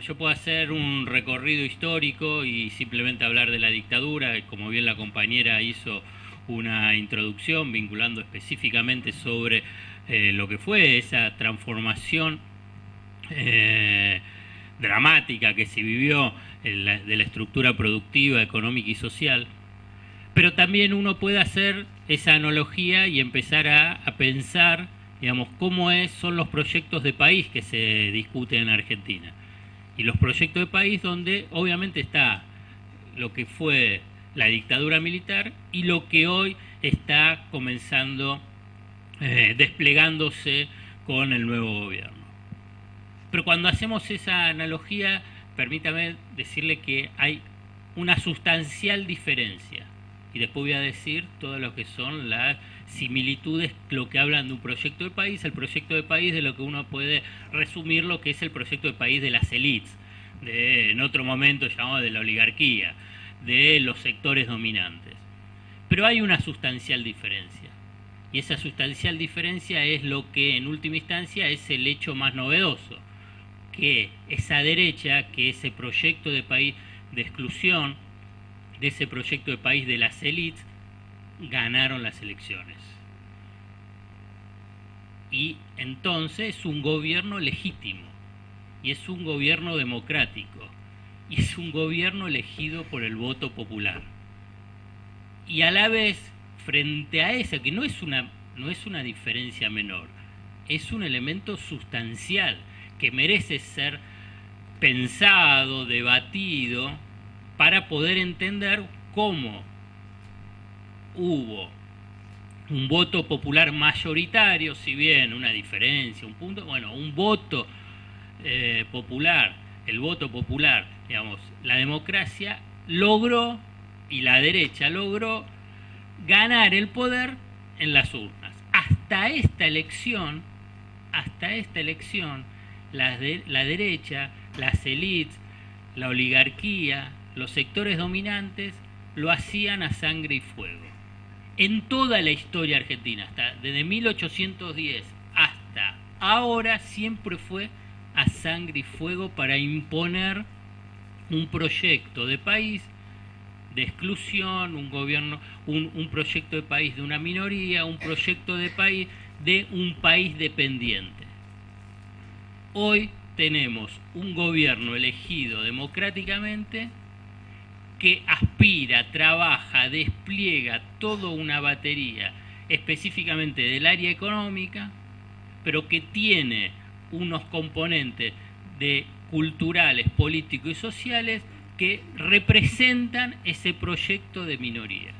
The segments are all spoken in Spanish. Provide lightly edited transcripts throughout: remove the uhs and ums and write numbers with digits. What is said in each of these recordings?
digamos, yo puedo hacer un recorrido histórico y simplemente hablar de la dictadura, como bien la compañera hizo una introducción vinculando específicamente sobre lo que fue esa transformación eh, dramática que se vivió de la estructura productiva, económica y social. Pero también uno puede hacer esa analogía y empezar a pensar, digamos, son los proyectos de país que se discuten en Argentina. Y los proyectos de país donde obviamente está lo que fue la dictadura militar y lo que hoy está comenzando, desplegándose con el nuevo gobierno. Pero cuando hacemos esa analogía, permítame decirle que hay una sustancial diferencia. Y después voy a decir todo lo que son las similitudes, lo que hablan de un proyecto de país, el proyecto de país de lo que uno puede resumir lo que es el proyecto de país de las élites, en otro momento llamado de la oligarquía, de los sectores dominantes. Pero hay una sustancial diferencia. Y esa sustancial diferencia es lo que en última instancia es el hecho más novedoso, que esa derecha, que ese proyecto de país de exclusión, de ese proyecto de país de las élites, ganaron las elecciones. Y entonces es un gobierno legítimo, y es un gobierno democrático, y es un gobierno elegido por el voto popular. Y a la vez, frente a esa, que no es una diferencia menor, es un elemento sustancial que merece ser pensado, debatido, para poder entender cómo hubo un voto popular mayoritario, si bien una diferencia, un punto, bueno, un voto popular, el voto popular, digamos, la democracia logró, y la derecha logró, ganar el poder en las urnas. Hasta esta elección, la derecha, las élites, la oligarquía, los sectores dominantes lo hacían a sangre y fuego. En toda la historia argentina, desde 1810 hasta ahora, siempre fue a sangre y fuego para imponer un proyecto de país de exclusión, un proyecto de país de una minoría, un proyecto de país dependiente. Hoy tenemos un gobierno elegido democráticamente que aspira, trabaja, despliega toda una batería específicamente del área económica, pero que tiene unos componentes culturales, políticos y sociales que representan ese proyecto de minoría,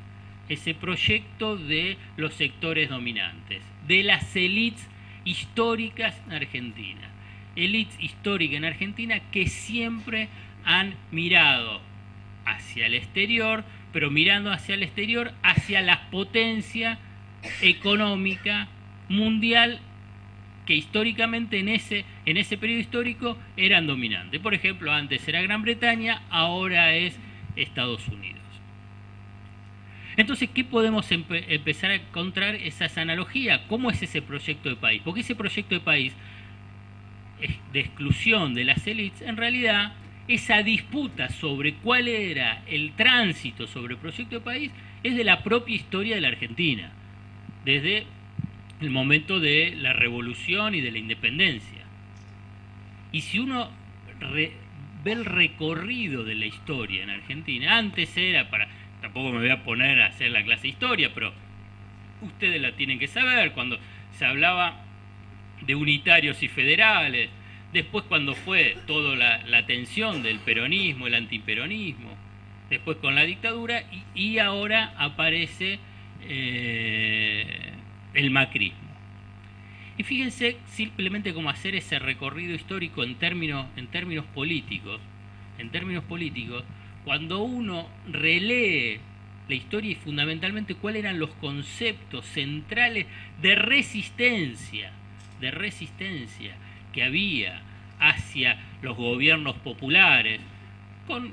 ese proyecto de los sectores dominantes, de las élites históricas en Argentina. Élites históricas en Argentina que siempre han mirado hacia el exterior, pero mirando hacia el exterior, hacia la potencia económica mundial que históricamente en ese periodo histórico eran dominantes. Por ejemplo, antes era Gran Bretaña, ahora es Estados Unidos. Entonces, ¿qué podemos empezar a encontrar esas analogías? ¿Cómo es ese proyecto de país? Porque ese proyecto de país de exclusión de las élites, en realidad, esa disputa sobre cuál era el tránsito sobre el proyecto de país es de la propia historia de la Argentina, desde el momento de la revolución y de la independencia. Y si uno ve el recorrido de la historia en Argentina, antes era tampoco me voy a poner a hacer la clase de historia, pero ustedes la tienen que saber, cuando se hablaba de unitarios y federales, después cuando fue toda la tensión del peronismo, el antiperonismo, después con la dictadura, y ahora aparece el macrismo. Y fíjense simplemente cómo hacer ese recorrido histórico en términos políticos, cuando uno relee la historia y fundamentalmente cuáles eran los conceptos centrales de resistencia que había hacia los gobiernos populares, con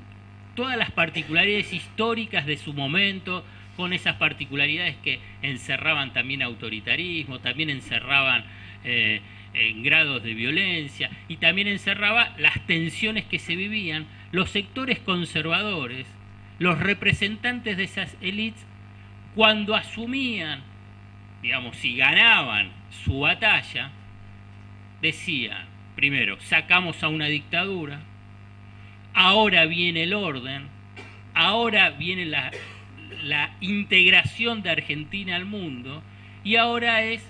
todas las particularidades históricas de su momento, con esas particularidades que encerraban también autoritarismo, también encerraban en grados de violencia y también encerraba las tensiones que se vivían. Los sectores conservadores, los representantes de esas élites, cuando asumían, digamos, si ganaban su batalla, decían, primero, sacamos a una dictadura, ahora viene el orden, ahora viene la integración de Argentina al mundo, y ahora es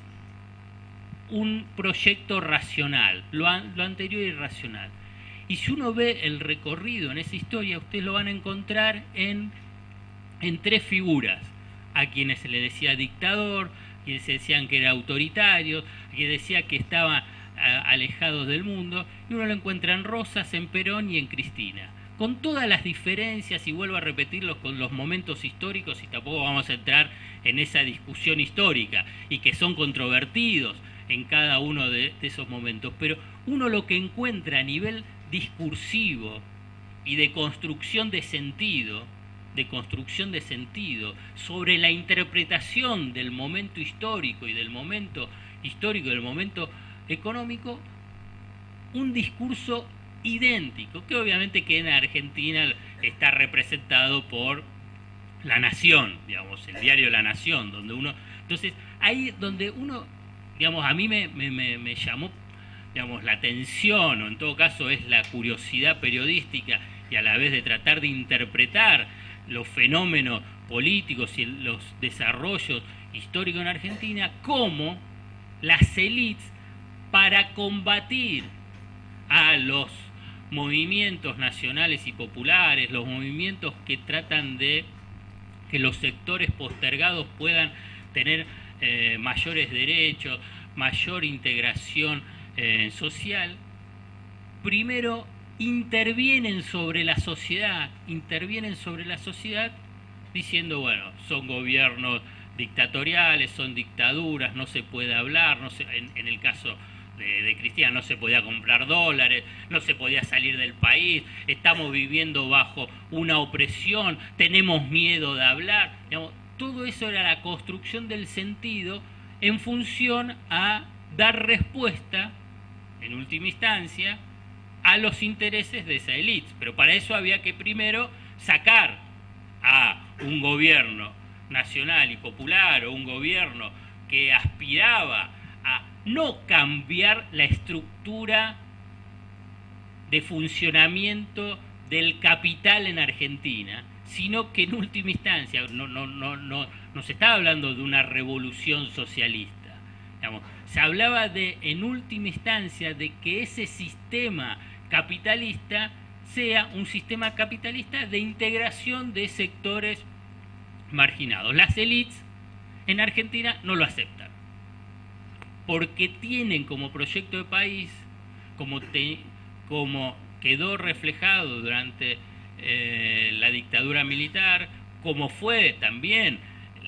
un proyecto racional, lo anterior irracional. Y si uno ve el recorrido en esa historia, ustedes lo van a encontrar en tres figuras: a quienes se le decía dictador, a quienes se decían que era autoritario, a quienes decía que estaban alejados del mundo, y uno lo encuentra en Rosas, en Perón y en Cristina, con todas las diferencias, y vuelvo a repetirlos, con los momentos históricos, y tampoco vamos a entrar en esa discusión histórica, y que son controvertidos en cada uno de esos momentos, pero uno lo que encuentra a nivel discursivo y de construcción de sentido, sobre la interpretación del momento histórico y del momento económico, un discurso idéntico, que obviamente que en Argentina está representado por La Nación, digamos, el diario La Nación, donde uno, entonces ahí donde uno, digamos, a mí me llamó, digamos, la atención, o en todo caso es la curiosidad periodística y a la vez de tratar de interpretar los fenómenos políticos y los desarrollos históricos en Argentina, cómo las élites, para combatir a los movimientos nacionales y populares, los movimientos que tratan de que los sectores postergados puedan tener mayores derechos, mayor integración social, primero intervienen sobre la sociedad diciendo, bueno, son gobiernos dictatoriales, son dictaduras, no se puede hablar, no se, en el caso de Cristina no se podía comprar dólares, no se podía salir del país, estamos viviendo bajo una opresión, tenemos miedo de hablar, digamos, todo eso era la construcción del sentido en función a dar respuesta, en última instancia, a los intereses de esa élite. Pero para eso había que primero sacar a un gobierno nacional y popular, o un gobierno que aspiraba a no cambiar la estructura de funcionamiento del capital en Argentina, sino que en última instancia no se estaba hablando de una revolución socialista. Digamos, se hablaba de, en última instancia, de que ese sistema capitalista sea un sistema capitalista de integración de sectores marginados. Las élites en Argentina no lo aceptan, porque tienen como proyecto de país, como quedó reflejado durante la dictadura militar, como fue también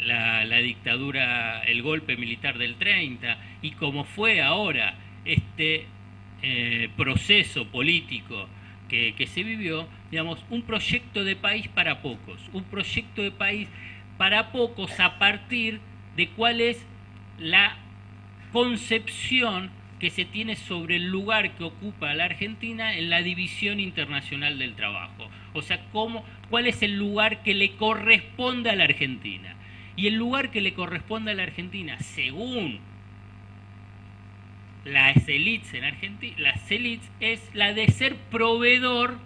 la dictadura, el golpe militar del 30, y como fue ahora este proceso político que se vivió, digamos, un proyecto de país para pocos, a partir de cuál es la concepción que se tiene sobre el lugar que ocupa la Argentina en la división internacional del trabajo. O sea, cuál es el lugar que le corresponde a la Argentina. Y el lugar que le corresponde a la Argentina, según las élites en Argentina, es la de ser proveedor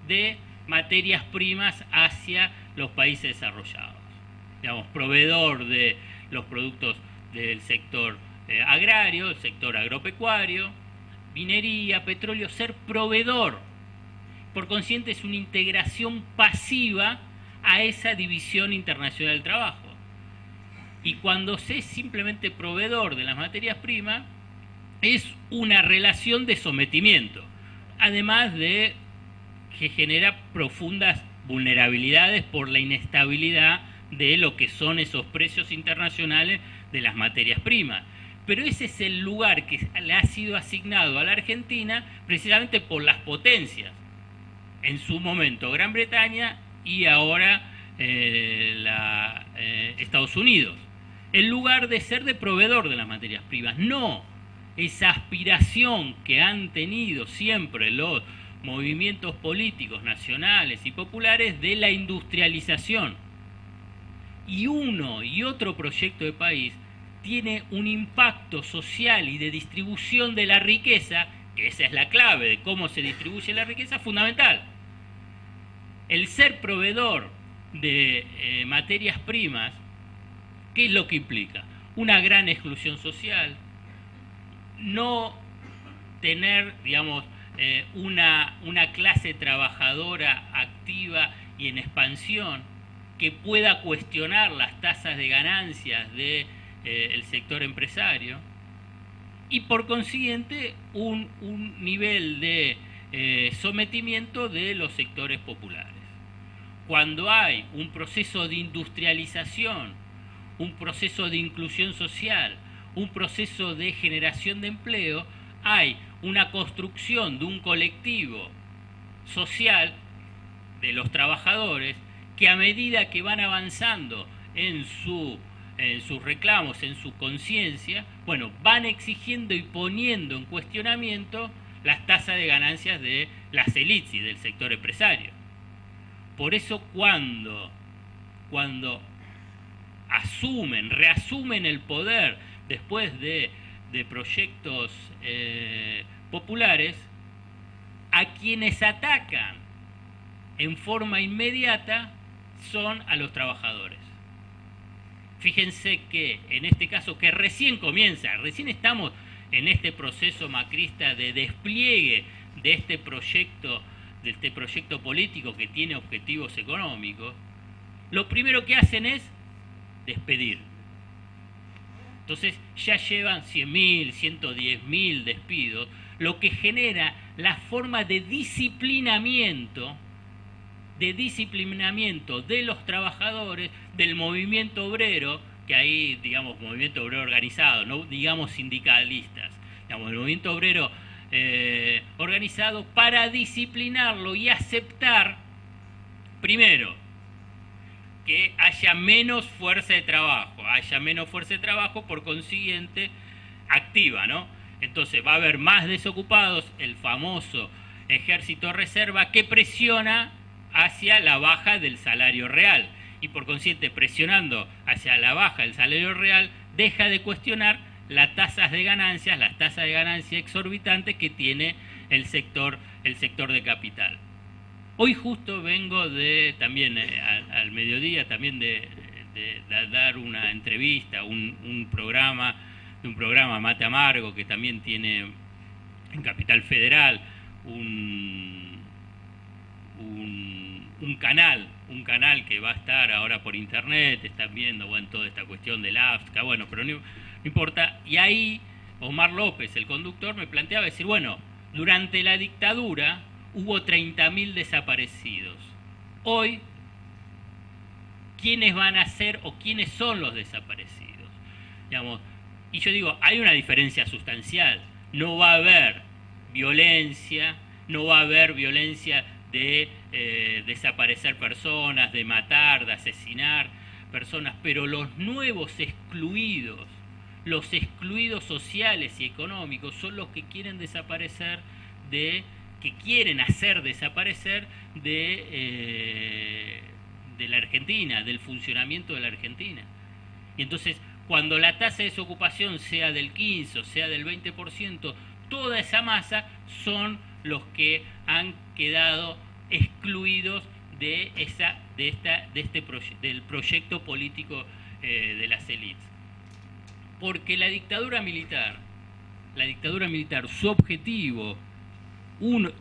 de materias primas hacia los países desarrollados. Digamos, proveedor de los productos del sector agrario, el sector agropecuario, minería, petróleo, ser proveedor. Por consiguiente, es una integración pasiva a esa división internacional del trabajo. Y cuando se es simplemente proveedor de las materias primas, es una relación de sometimiento, además de que genera profundas vulnerabilidades por la inestabilidad de lo que son esos precios internacionales de las materias primas. Pero ese es el lugar que le ha sido asignado a la Argentina precisamente por las potencias. En su momento Gran Bretaña y ahora Estados Unidos, en lugar de ser de proveedor de las materias primas. No, esa aspiración que han tenido siempre los movimientos políticos nacionales y populares de la industrialización. Y uno y otro proyecto de país tiene un impacto social y de distribución de la riqueza, que esa es la clave de cómo se distribuye la riqueza, fundamental. El ser proveedor de materias primas, ¿qué es lo que implica? Una gran exclusión social, no tener, digamos, una clase trabajadora activa y en expansión que pueda cuestionar las tasas de ganancias del sector empresario, y por consiguiente un nivel de sometimiento de los sectores populares. Cuando hay un proceso de industrialización, un proceso de inclusión social, un proceso de generación de empleo, hay una construcción de un colectivo social de los trabajadores que a medida que van avanzando en sus reclamos, en su conciencia, bueno, van exigiendo y poniendo en cuestionamiento las tasas de ganancias de las élites y del sector empresario. Por eso cuando reasumen el poder después de proyectos populares, a quienes atacan en forma inmediata son a los trabajadores. Fíjense que en este caso, que recién estamos en este proceso macrista de despliegue de este proyecto político que tiene objetivos económicos, lo primero que hacen es despedir. Entonces ya llevan 100.000, 110.000 despidos, lo que genera la forma de disciplinamiento de los trabajadores, del movimiento obrero, que ahí, digamos, movimiento obrero organizado, no digamos sindicalistas, digamos, el movimiento obrero organizado, para disciplinarlo y aceptar, primero, que haya menos fuerza de trabajo, por consiguiente, activa, ¿no? Entonces va a haber más desocupados, el famoso ejército reserva, que presiona hacia la baja del salario real, y por consiguiente, presionando hacia la baja del salario real, deja de cuestionar las tasas de ganancia exorbitantes que tiene el sector de capital. Hoy justo vengo también al mediodía, también de dar una entrevista, un programa Mate Amargo, que también tiene en Capital Federal un canal que va a estar ahora por internet, están viendo, bueno, toda esta cuestión del AFSCA, bueno, pero no importa. Y ahí Omar López, el conductor, me planteaba decir, bueno, durante la dictadura hubo 30.000 desaparecidos. Hoy, ¿quiénes van a ser o quiénes son los desaparecidos? Digamos, y yo digo, hay una diferencia sustancial. No va a haber violencia de desaparecer personas, de matar, de asesinar personas, pero los nuevos excluidos, los excluidos sociales y económicos, son los que quieren desaparecer que quieren hacer desaparecer de la Argentina, del funcionamiento de la Argentina. Y entonces, cuando la tasa de desocupación sea del 15 o sea del 20%, toda esa masa son los que han quedado excluidos del proyecto político de las élites. Porque la dictadura militar, su objetivo, uno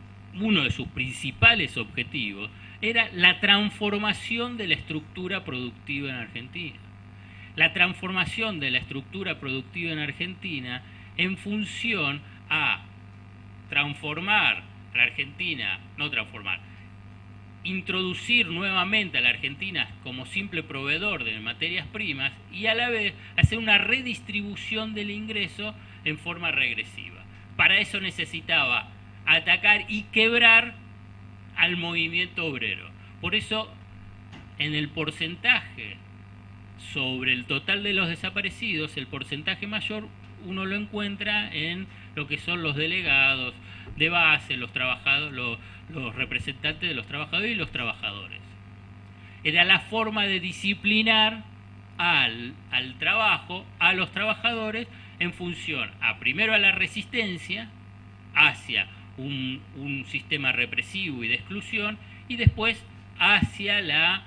de sus principales objetivos, era la transformación de la estructura productiva en Argentina. La transformación de la estructura productiva en Argentina en función a introducir nuevamente a la Argentina como simple proveedor de materias primas y a la vez hacer una redistribución del ingreso en forma regresiva. Para eso necesitaba atacar y quebrar al movimiento obrero. Por eso, en el porcentaje sobre el total de los desaparecidos, el porcentaje mayor uno lo encuentra en lo que son los delegados de base, los trabajadores, los representantes de los trabajadores y los trabajadores. Era la forma de disciplinar al trabajo, a los trabajadores, en función primero a la resistencia hacia un sistema represivo y de exclusión, y después hacia la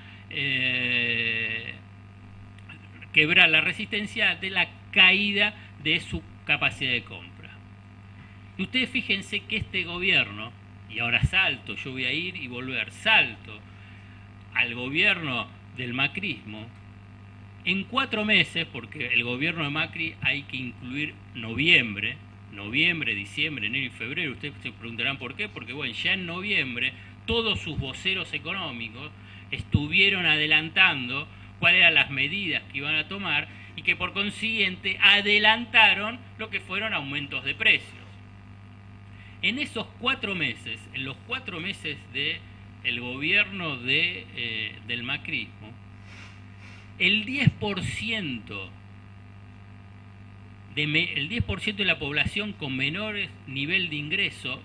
quebrar la resistencia de la caída de su capacidad de compra. Y ustedes fíjense que este gobierno, y ahora salto, yo voy a ir y volver, salto al gobierno del macrismo, en 4 meses, porque el gobierno de Macri hay que incluir noviembre, diciembre, enero y febrero. Ustedes se preguntarán por qué, porque bueno, ya en noviembre todos sus voceros económicos estuvieron adelantando cuáles eran las medidas que iban a tomar y que por consiguiente adelantaron lo que fueron aumentos de precios. En esos 4 meses, en los 4 meses del gobierno del macrismo, el 10% de la población con menor nivel de ingreso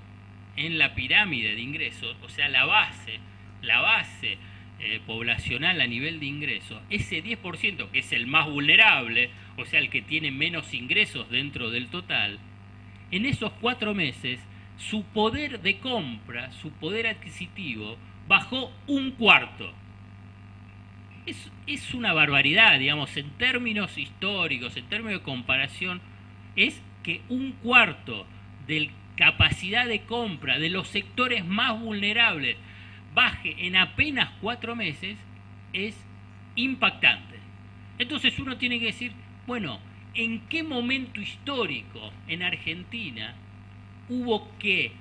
en la pirámide de ingresos, o sea, la base poblacional a nivel de ingreso, ese 10%, que es el más vulnerable, o sea, el que tiene menos ingresos dentro del total, en esos 4 meses su poder de compra, su poder adquisitivo, bajó 1/4. Es una barbaridad, digamos, en términos históricos, en términos de comparación, es que 1/4 de capacidad de compra de los sectores más vulnerables baje en apenas 4 meses, es impactante. Entonces uno tiene que decir, bueno, ¿en qué momento histórico en Argentina hubo que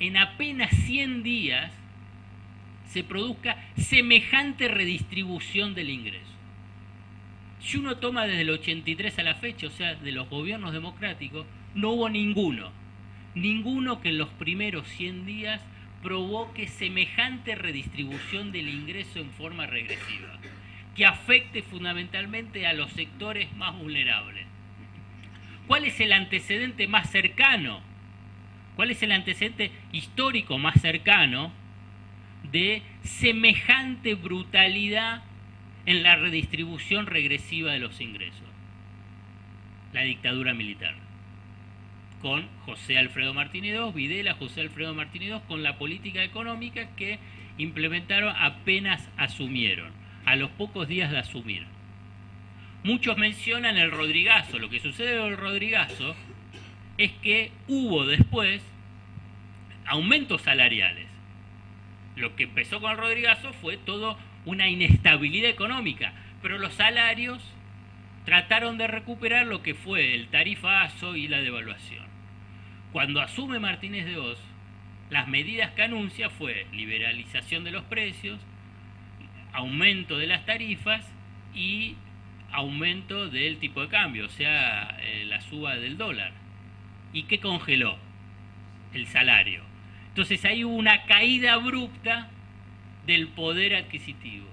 en apenas 100 días se produzca semejante redistribución del ingreso? Si uno toma desde el 83 a la fecha, o sea, de los gobiernos democráticos, no hubo ninguno que en los primeros 100 días provoque semejante redistribución del ingreso en forma regresiva, que afecte fundamentalmente a los sectores más vulnerables. ¿Cuál es el antecedente más cercano? ¿Cuál es el antecedente histórico más cercano de semejante brutalidad en la redistribución regresiva de los ingresos? La dictadura militar, con José Alfredo Martínez II, Videla, José Alfredo Martínez II, con la política económica que implementaron apenas asumieron, a los pocos días de asumir. Muchos mencionan el Rodrigazo. Lo que sucede en el Rodrigazo es que hubo después aumentos salariales. Lo que empezó con el Rodrigazo fue toda una inestabilidad económica, pero los salarios trataron de recuperar lo que fue el tarifazo y la devaluación. Cuando asume Martínez de Oz, las medidas que anuncia fue liberalización de los precios, aumento de las tarifas y aumento del tipo de cambio, o sea, la suba del dólar. ¿Y qué congeló? El salario. Entonces hay una caída abrupta del poder adquisitivo.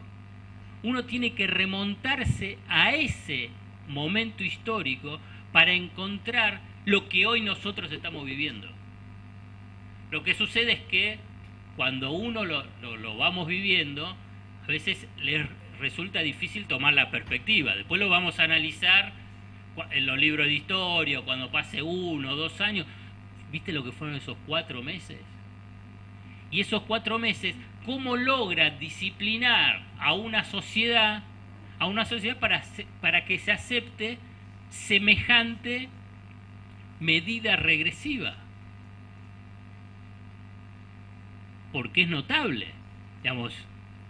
Uno tiene que remontarse a ese momento histórico para encontrar lo que hoy nosotros estamos viviendo. Lo que sucede es que cuando uno lo vamos viviendo, a veces les resulta difícil tomar la perspectiva. Después lo vamos a analizar en los libros de historia, cuando pase 1 o 2 años. ¿Viste lo que fueron esos 4 meses? Y esos 4 meses, ¿cómo logra disciplinar a una sociedad para que se acepte semejante medida regresiva? Porque es notable. Digamos,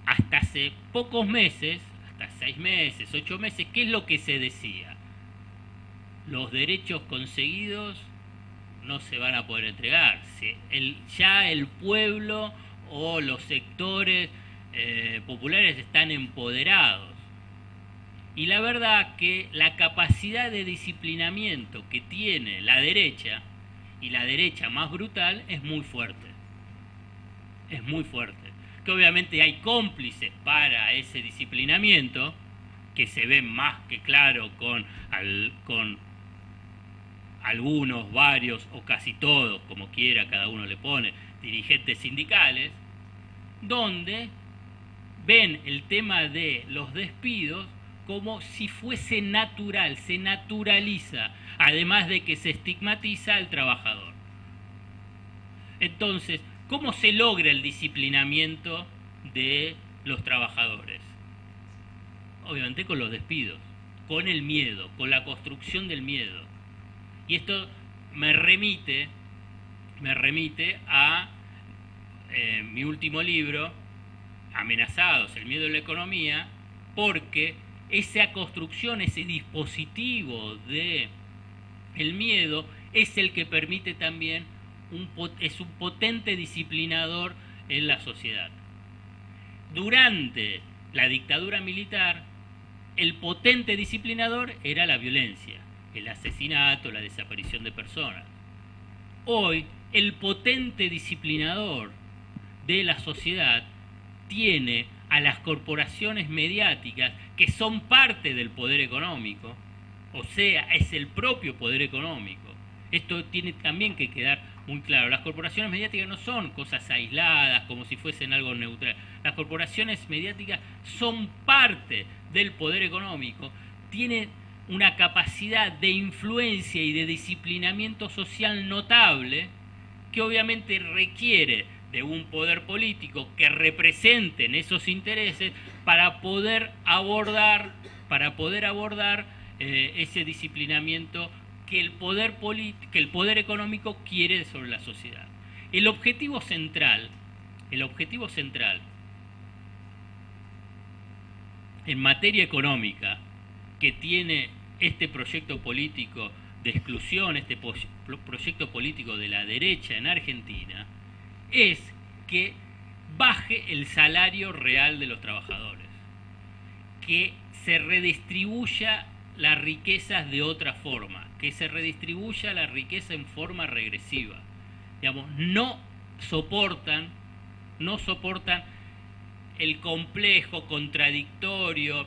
hasta hace pocos meses, hasta 6 meses, 8 meses, ¿qué es lo que se decía? Los derechos conseguidos no se van a poder entregar. Ya el pueblo o los sectores populares están empoderados. Y la verdad que la capacidad de disciplinamiento que tiene la derecha, y la derecha más brutal, es muy fuerte. Es muy fuerte. Que obviamente hay cómplices para ese disciplinamiento, que se ve más que claro con algunos, varios o casi todos, como quiera, cada uno le pone, dirigentes sindicales, donde ven el tema de los despidos como si fuese natural, se naturaliza, además de que se estigmatiza al trabajador. Entonces, ¿cómo se logra el disciplinamiento de los trabajadores? Obviamente con los despidos, con el miedo, con la construcción del miedo. Y esto me remite a mi último libro, Amenazados, el miedo de la economía, porque esa construcción, ese dispositivo de el miedo es el que permite también es un potente disciplinador en la sociedad. Durante la dictadura militar, el potente disciplinador era la violencia, el asesinato, la desaparición de personas. Hoy, el potente disciplinador de la sociedad tiene a las corporaciones mediáticas que son parte del poder económico, o sea, es el propio poder económico. Esto tiene también que quedar muy claro. Las corporaciones mediáticas no son cosas aisladas, como si fuesen algo neutral. Las corporaciones mediáticas son parte del poder económico, tienen una capacidad de influencia y de disciplinamiento social notable, que obviamente requiere de un poder político que representen esos intereses para poder abordar ese disciplinamiento que el poder económico quiere sobre la sociedad. El objetivo central en materia económica que tiene este proyecto político de exclusión, este proyecto político de la derecha en Argentina, es que baje el salario real de los trabajadores, que se redistribuya las riquezas de otra forma, que se redistribuya la riqueza en forma regresiva. Digamos, no soportan el complejo, contradictorio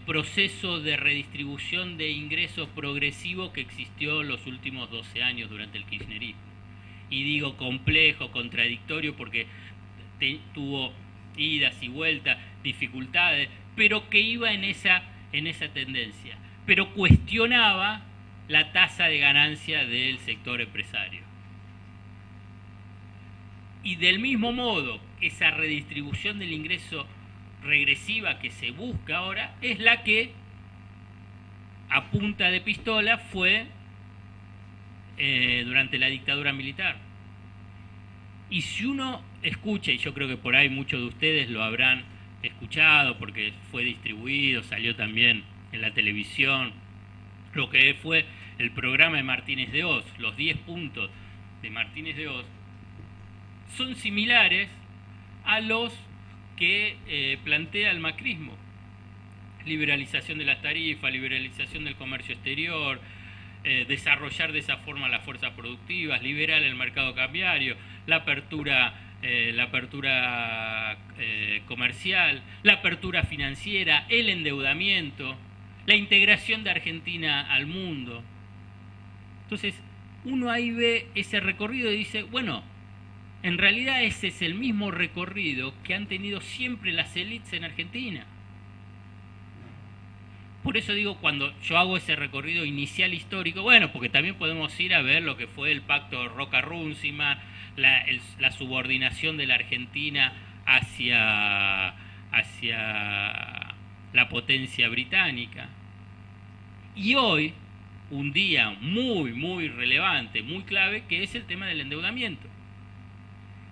proceso de redistribución de ingresos progresivo que existió los últimos 12 años durante el kirchnerismo. Y digo complejo, contradictorio, porque tuvo idas y vueltas, dificultades, pero que iba en esa tendencia, pero cuestionaba la tasa de ganancia del sector empresario. Y del mismo modo, esa redistribución del ingreso regresiva que se busca ahora es la que a punta de pistola fue durante la dictadura militar. Y si uno escucha, y yo creo que por ahí muchos de ustedes lo habrán escuchado porque fue distribuido, salió también en la televisión, lo que fue el programa de Martínez de Hoz, los 10 puntos de Martínez de Hoz, son similares a los que plantea el macrismo. Liberalización de las tarifas, liberalización del comercio exterior, desarrollar de esa forma las fuerzas productivas, liberar el mercado cambiario, la apertura comercial, la apertura financiera, el endeudamiento, la integración de Argentina al mundo. Entonces, uno ahí ve ese recorrido y dice, bueno, en realidad ese es el mismo recorrido que han tenido siempre las élites en Argentina. Por eso digo, cuando yo hago ese recorrido inicial histórico, bueno, porque también podemos ir a ver lo que fue el pacto Roca-Runciman, la subordinación de la Argentina hacia la potencia británica. Y hoy, un día muy, muy relevante, muy clave, que es el tema del endeudamiento.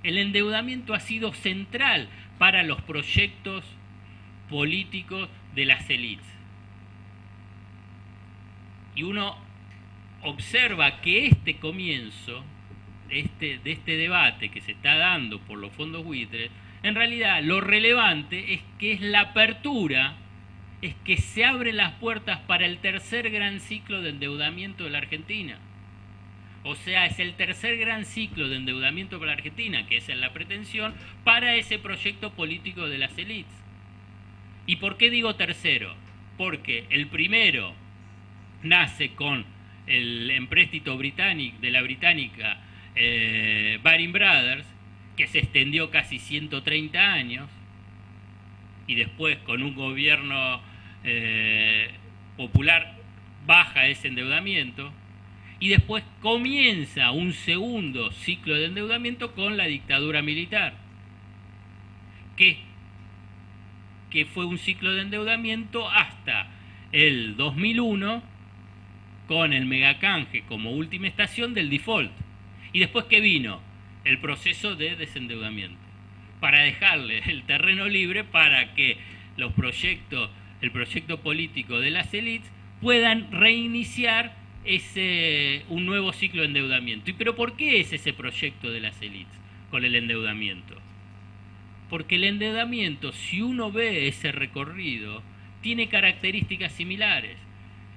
El endeudamiento ha sido central para los proyectos políticos de las élites. Y uno observa que este comienzo de este debate que se está dando por los fondos buitres, en realidad lo relevante es que es la apertura, es que se abren las puertas para el tercer gran ciclo de endeudamiento de la Argentina. O sea, es el tercer gran ciclo de endeudamiento para la Argentina, que es en la pretensión, para ese proyecto político de las élites. ¿Y por qué digo tercero? Porque el primero nace con el empréstito británico, de la británica Baring Brothers, que se extendió casi 130 años, y después con un gobierno popular baja ese endeudamiento, y después comienza un segundo ciclo de endeudamiento con la dictadura militar, que fue un ciclo de endeudamiento hasta el 2001, con el megacanje como última estación del default. Y después que vino el proceso de desendeudamiento, para dejarle el terreno libre para que el proyecto político de las élites puedan reiniciar un nuevo ciclo de endeudamiento. ¿Pero por qué es ese proyecto de las élites con el endeudamiento? Porque el endeudamiento, si uno ve ese recorrido, tiene características similares.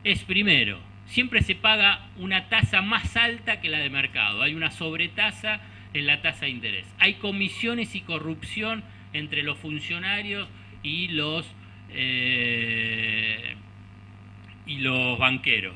Es primero, siempre se paga una tasa más alta que la de mercado. Hay una sobretasa en la tasa de interés. Hay comisiones y corrupción entre los funcionarios y los banqueros.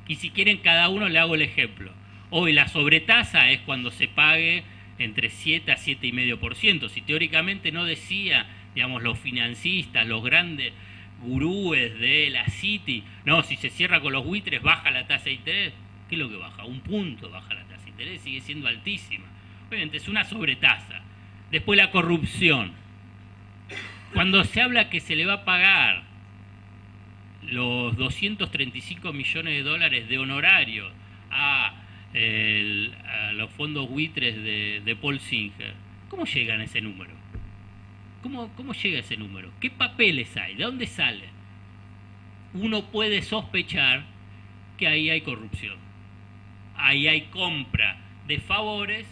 Y si quieren, cada uno le hago el ejemplo. Hoy la sobretasa es cuando se pague entre 7 a 7,5%. Si teóricamente no decía, digamos, los financistas, los grandes gurúes de la City, no, si se cierra con los buitres baja la tasa de interés. ¿Qué es lo que baja? 1 punto baja la tasa de interés, sigue siendo altísima. Obviamente es una sobretasa. Después la corrupción. Cuando se habla que se le va a pagar los 235 millones de dólares de honorarios a los fondos buitres de Paul Singer, ¿cómo llegan a ese número? ¿Cómo llega a ese número? ¿Qué papeles hay? ¿De dónde sale? Uno puede sospechar que ahí hay corrupción. Ahí hay compra de favores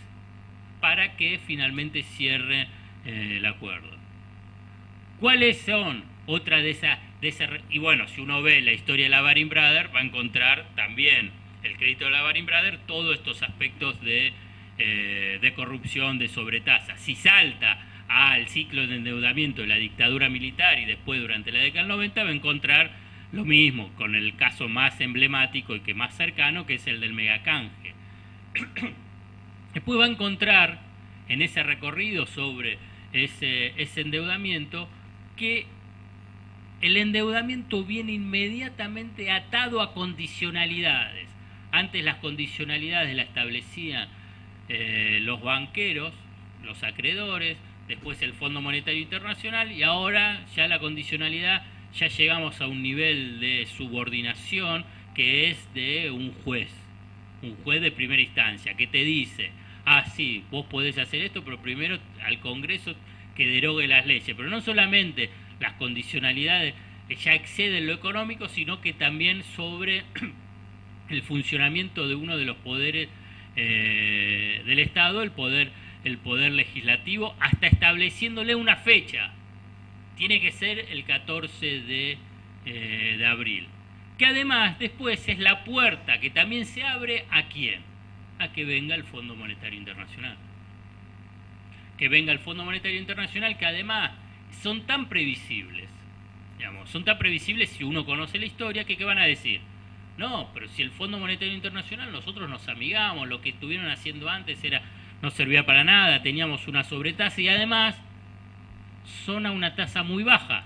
para que finalmente cierre el acuerdo. ¿Cuáles son otras de esas? Y bueno, si uno ve la historia de la Baring Brothers, va a encontrar también el crédito de la Baring Brothers todos estos aspectos de corrupción, de sobretasa. Si salta al ciclo de endeudamiento de la dictadura militar y después durante la década del 90, va a encontrar lo mismo, con el caso más emblemático y que más cercano, que es el del megacanje. Después va a encontrar en ese recorrido sobre ese endeudamiento que el endeudamiento viene inmediatamente atado a condicionalidades. Antes las condicionalidades las establecían los banqueros, los acreedores, después el Fondo Monetario Internacional, y ahora ya la condicionalidad, ya llegamos a un nivel de subordinación que es de un juez de primera instancia, que te dice, sí, vos podés hacer esto, pero primero al Congreso que derogue las leyes. Pero no solamente las condicionalidades ya exceden lo económico, sino que también sobre el funcionamiento de uno de los poderes del Estado, el poder legislativo, hasta estableciéndole una fecha. Tiene que ser el 14 de abril. Que además después es la puerta que también se abre ¿a quién? A que venga el Fondo Monetario Internacional. Que venga el Fondo Monetario Internacional, que además son tan previsibles, digamos, son tan previsibles si uno conoce la historia, que ¿qué van a decir? No, pero si el Fondo Monetario Internacional nosotros nos amigamos, lo que estuvieron haciendo antes no servía para nada, teníamos una sobretasa y además son a una tasa muy baja.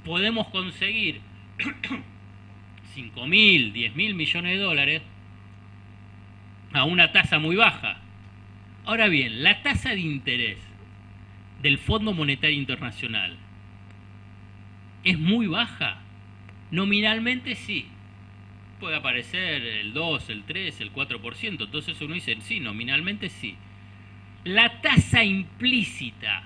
Podemos conseguir 5.000, 10.000 millones de dólares a una tasa muy baja. Ahora bien, la tasa de interés del Fondo Monetario Internacional es muy baja. Nominalmente sí. Puede aparecer el 2, el 3, el 4%. Entonces uno dice, sí, nominalmente sí. La tasa implícita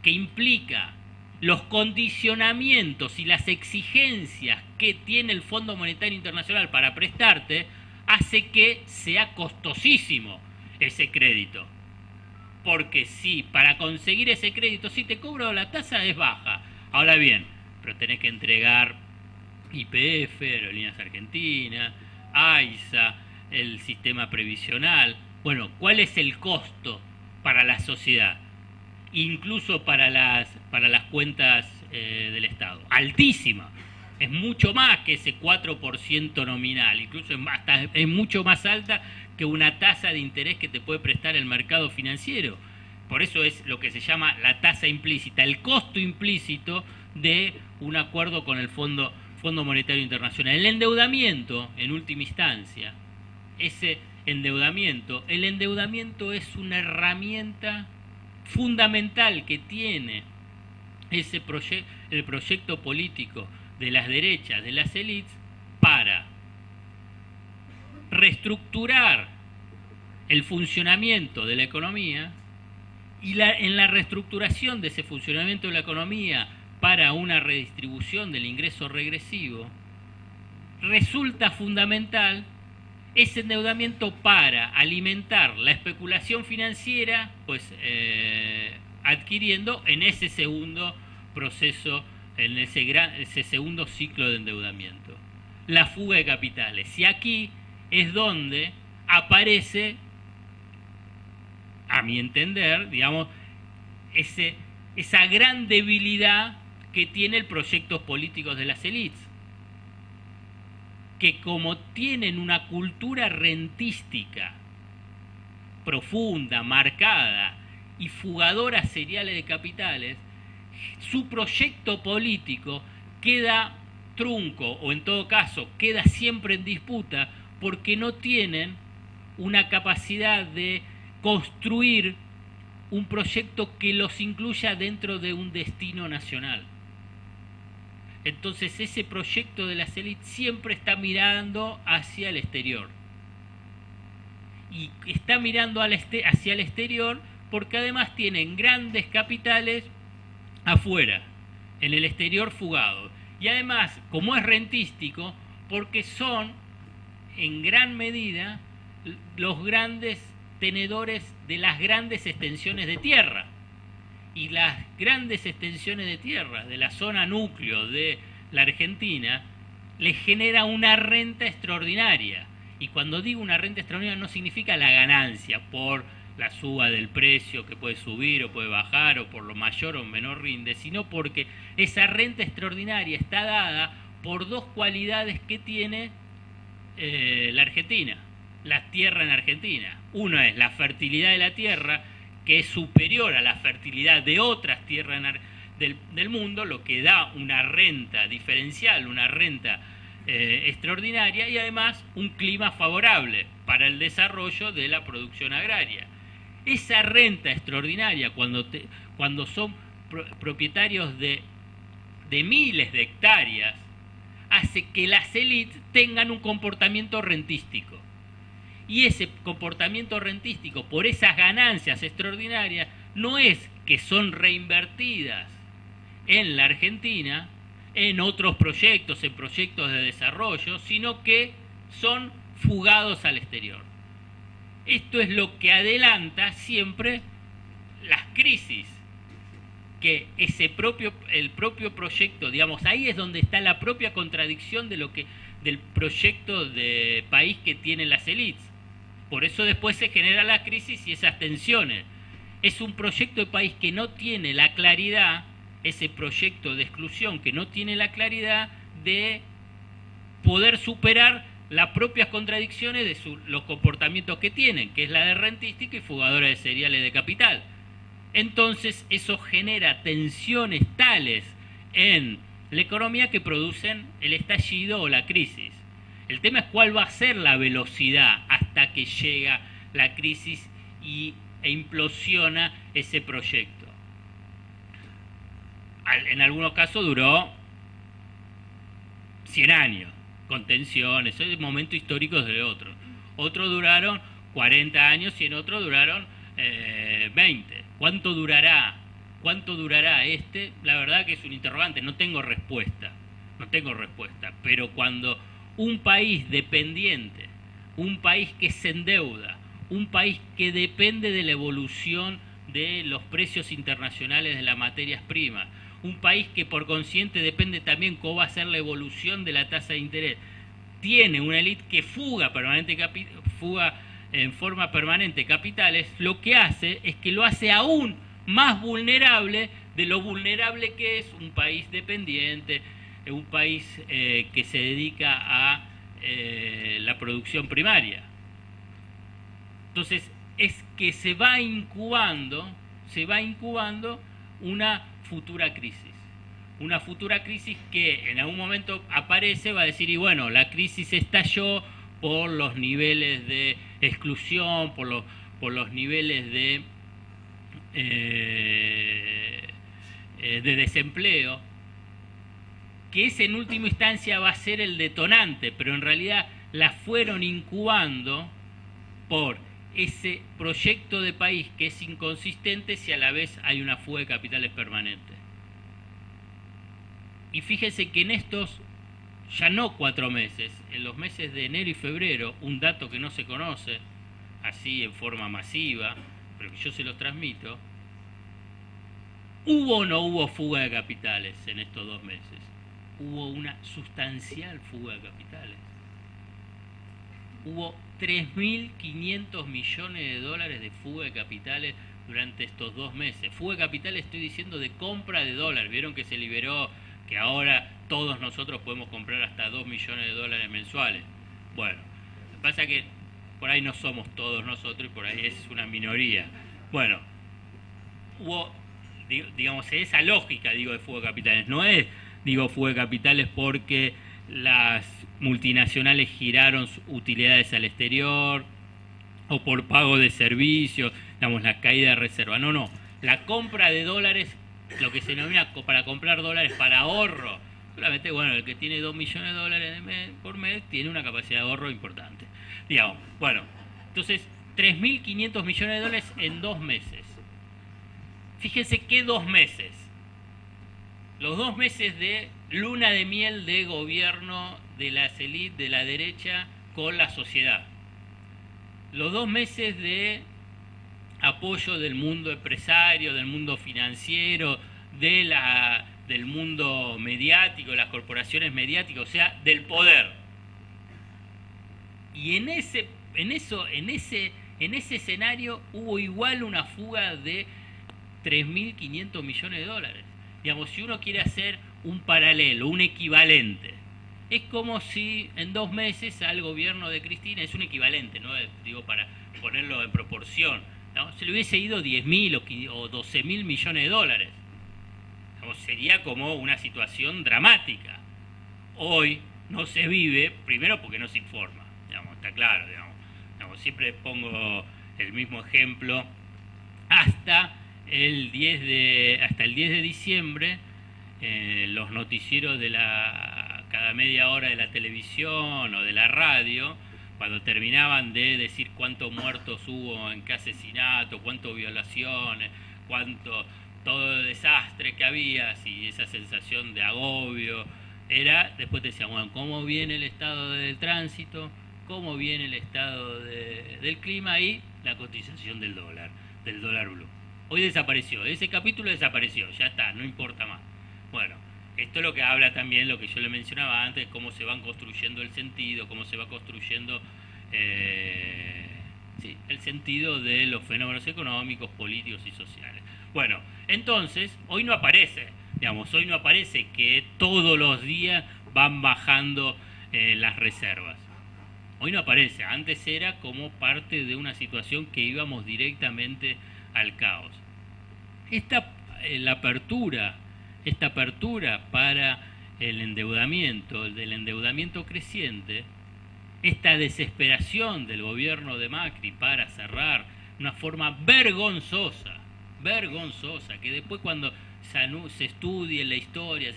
que implica los condicionamientos y las exigencias que tiene el Fondo Monetario Internacional para prestarte hace que sea costosísimo ese crédito. Porque sí, para conseguir ese crédito, si te cobro la tasa es baja. Ahora bien, pero tenés que entregar YPF, Aerolíneas Argentinas, AISA, el sistema previsional. Bueno, ¿cuál es el costo para la sociedad? Incluso para las cuentas del Estado. Altísima. Es mucho más que ese 4% nominal, incluso es mucho más alta que una tasa de interés que te puede prestar el mercado financiero. Por eso es lo que se llama la tasa implícita, el costo implícito de un acuerdo con el Fondo Monetario Internacional. El endeudamiento, en última instancia, el endeudamiento es una herramienta fundamental que tiene el proyecto político de las derechas, de las élites, para reestructurar el funcionamiento de la economía y en la reestructuración de ese funcionamiento de la economía para una redistribución del ingreso regresivo, resulta fundamental ese endeudamiento para alimentar la especulación financiera, pues adquiriendo en ese segundo proceso, en ese segundo ciclo de endeudamiento, la fuga de capitales. Y aquí es donde aparece, a mi entender, digamos, esa gran debilidad que tiene el proyecto político de las élites, que como tienen una cultura rentística profunda, marcada y fugadora serial de capitales, su proyecto político queda trunco, o en todo caso queda siempre en disputa, porque no tienen una capacidad de construir un proyecto que los incluya dentro de un destino nacional. Entonces ese proyecto de las élites siempre está mirando hacia el exterior. Y está mirando hacia el exterior porque además tienen grandes capitales afuera, en el exterior fugado. Y además, como es rentístico, porque son en gran medida los grandes tenedores de las grandes extensiones de tierra. Y las grandes extensiones de tierra de la zona núcleo de la Argentina les genera una renta extraordinaria. Y cuando digo una renta extraordinaria no significa la ganancia por la suba del precio que puede subir o puede bajar o por lo mayor o menor rinde, sino porque esa renta extraordinaria está dada por dos cualidades que tiene la Argentina, la tierra en Argentina. Una es la fertilidad de la tierra, que es superior a la fertilidad de otras tierras del mundo, lo que da una renta diferencial, una renta extraordinaria, y además un clima favorable para el desarrollo de la producción agraria. Esa renta extraordinaria, cuando son propietarios de miles de hectáreas, hace que las élites tengan un comportamiento rentístico. Y ese comportamiento rentístico, por esas ganancias extraordinarias, no es que son reinvertidas en la Argentina, en otros proyectos, en proyectos de desarrollo, sino que son fugados al exterior. Esto es lo que adelanta siempre las crisis, que el propio proyecto, digamos, ahí es donde está la propia contradicción del proyecto de país que tienen las élites. Por eso después se genera la crisis y esas tensiones. Es un proyecto de país que no tiene la claridad, ese proyecto de exclusión que no tiene la claridad de poder superar las propias contradicciones de los comportamientos que tienen, que es la de rentística y fugadora de cereales de capital. Entonces eso genera tensiones tales en la economía que producen el estallido o la crisis. El tema es cuál va a ser la velocidad hasta que llega la crisis e implosiona ese proyecto. En algunos casos duró 100 años, con tensiones, es momento histórico de otros. Otros duraron 40 años y en otros duraron 20. ¿Cuánto durará este? La verdad que es un interrogante, no tengo respuesta. Pero cuando un país dependiente, un país que se endeuda, un país que depende de la evolución de los precios internacionales de las materias primas, un país que por consiguiente depende también cómo va a ser la evolución de la tasa de interés, tiene una élite que fuga en forma permanente capitales, lo que hace es que lo hace aún más vulnerable de lo vulnerable que es un país dependiente, un país que se dedica a la producción primaria. Entonces, es que se va incubando una futura crisis. Una futura crisis que en algún momento aparece, va a decir, y bueno, la crisis estalló por los niveles de exclusión, por los niveles de desempleo, que ese en última instancia va a ser el detonante, pero en realidad la fueron incubando por ese proyecto de país que es inconsistente si a la vez hay una fuga de capitales permanente. Y fíjense que en estos, ya no 4 meses, en los meses de enero y febrero, un dato que no se conoce, así en forma masiva, pero que yo se los transmito, ¿hubo o no hubo fuga de capitales en estos 2 meses? Hubo una sustancial fuga de capitales. Hubo 3.500 millones de dólares de fuga de capitales durante estos 2 meses. Fuga de capitales estoy diciendo de compra de dólares. Vieron que se liberó, que ahora todos nosotros podemos comprar hasta 2 millones de dólares mensuales. Bueno, lo que pasa es que por ahí no somos todos nosotros y por ahí es una minoría. Bueno, hubo, digamos, esa lógica, digo, de fuga de capitales. No es, digo, fuga de capitales porque las multinacionales giraron utilidades al exterior o por pago de servicios, digamos, la caída de reserva. No, no. La compra de dólares, lo que se denomina para comprar dólares para ahorro. Solamente, bueno, el que tiene 2 millones de dólares por mes tiene una capacidad de ahorro importante. Digamos, bueno, entonces 3.500 millones de dólares en 2 meses. Fíjense qué 2 meses. Los 2 meses de luna de miel de gobierno de las élites de la derecha con la sociedad. Los 2 meses de apoyo del mundo empresario, del mundo financiero, del mundo mediático, de las corporaciones mediáticas, o sea, del poder. Y en ese escenario hubo igual una fuga de 3.500 millones de dólares. Digamos, si uno quiere hacer un paralelo, un equivalente, es como si en 2 meses al gobierno de Cristina, es un equivalente, ¿no? Digo, para ponerlo en proporción, ¿no? Se le hubiese ido 10.000 o 12.000 millones de dólares. Digamos, sería como una situación dramática. Hoy no se vive, primero porque no se informa, digamos, está claro, digamos, siempre pongo el mismo ejemplo, hasta el 10 de diciembre, los noticieros de cada media hora de la televisión o de la radio, cuando terminaban de decir cuántos muertos hubo en qué asesinato, cuántas violaciones, todo el desastre que había, y esa sensación de agobio, después te decían, bueno, ¿cómo viene el estado del tránsito? ¿Cómo viene el estado del clima? Y la cotización del dólar blue. Hoy desapareció, ese capítulo desapareció, ya está, no importa más. Bueno, esto es lo que habla también, lo que yo le mencionaba antes, cómo se van construyendo el sentido, cómo se va construyendo el sentido de los fenómenos económicos, políticos y sociales. Bueno, entonces, hoy no aparece que todos los días van bajando las reservas. Hoy no aparece, antes era como parte de una situación que íbamos directamente al caos. Esta apertura para el del endeudamiento creciente, esta desesperación del gobierno de Macri para cerrar una forma vergonzosa, que después cuando se estudie la historia,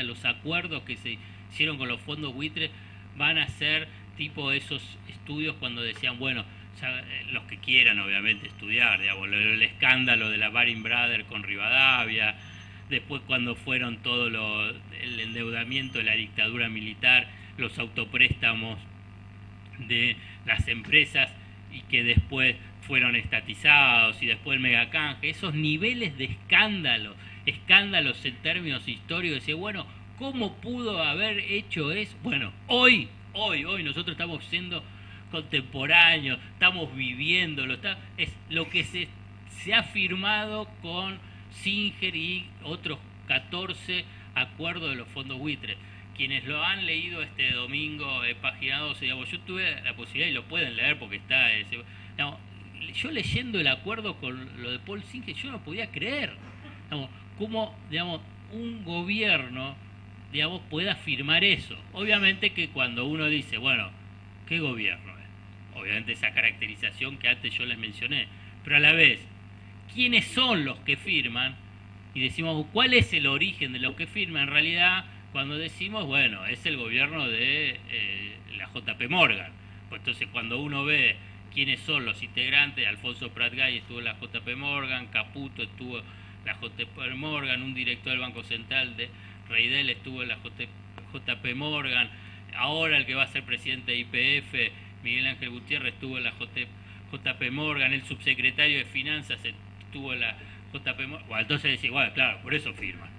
los acuerdos que se hicieron con los fondos buitres van a ser tipo esos estudios cuando decían, bueno, los que quieran obviamente estudiar, digamos, el escándalo de la Baring Brothers con Rivadavia, después cuando fueron el endeudamiento de la dictadura militar, los autopréstamos de las empresas y que después fueron estatizados, y después el megacanje, esos niveles de escándalos en términos históricos, decía, bueno, ¿cómo pudo haber hecho eso? Bueno, hoy nosotros estamos siendo contemporáneos, estamos viviéndolo, es lo que se ha firmado con Singer y otros 14 acuerdos de los fondos buitres. Quienes lo han leído este domingo, página 12, digamos, yo tuve la posibilidad, y lo pueden leer porque está digamos, yo leyendo el acuerdo con lo de Paul Singer, yo no podía creer, digamos, cómo, digamos, un gobierno, digamos, pueda firmar eso. Obviamente que cuando uno dice, bueno, ¿qué gobierno es? Obviamente esa caracterización que antes yo les mencioné, pero a la vez, ¿quiénes son los que firman? Y decimos, ¿cuál es el origen de los que firman? En realidad, cuando decimos, bueno, es el gobierno de la JP Morgan. Pues entonces cuando uno ve quiénes son los integrantes, Alfonso Prat-Gay estuvo en la JP Morgan, Caputo estuvo en la JP Morgan, un director del Banco Central de Reidel estuvo en la JP Morgan, ahora el que va a ser presidente de YPF, Miguel Ángel Gutiérrez, estuvo en la JP Morgan, el subsecretario de Finanzas estuvo en la JP Morgan. Bueno, entonces decís, bueno, claro, por eso firman.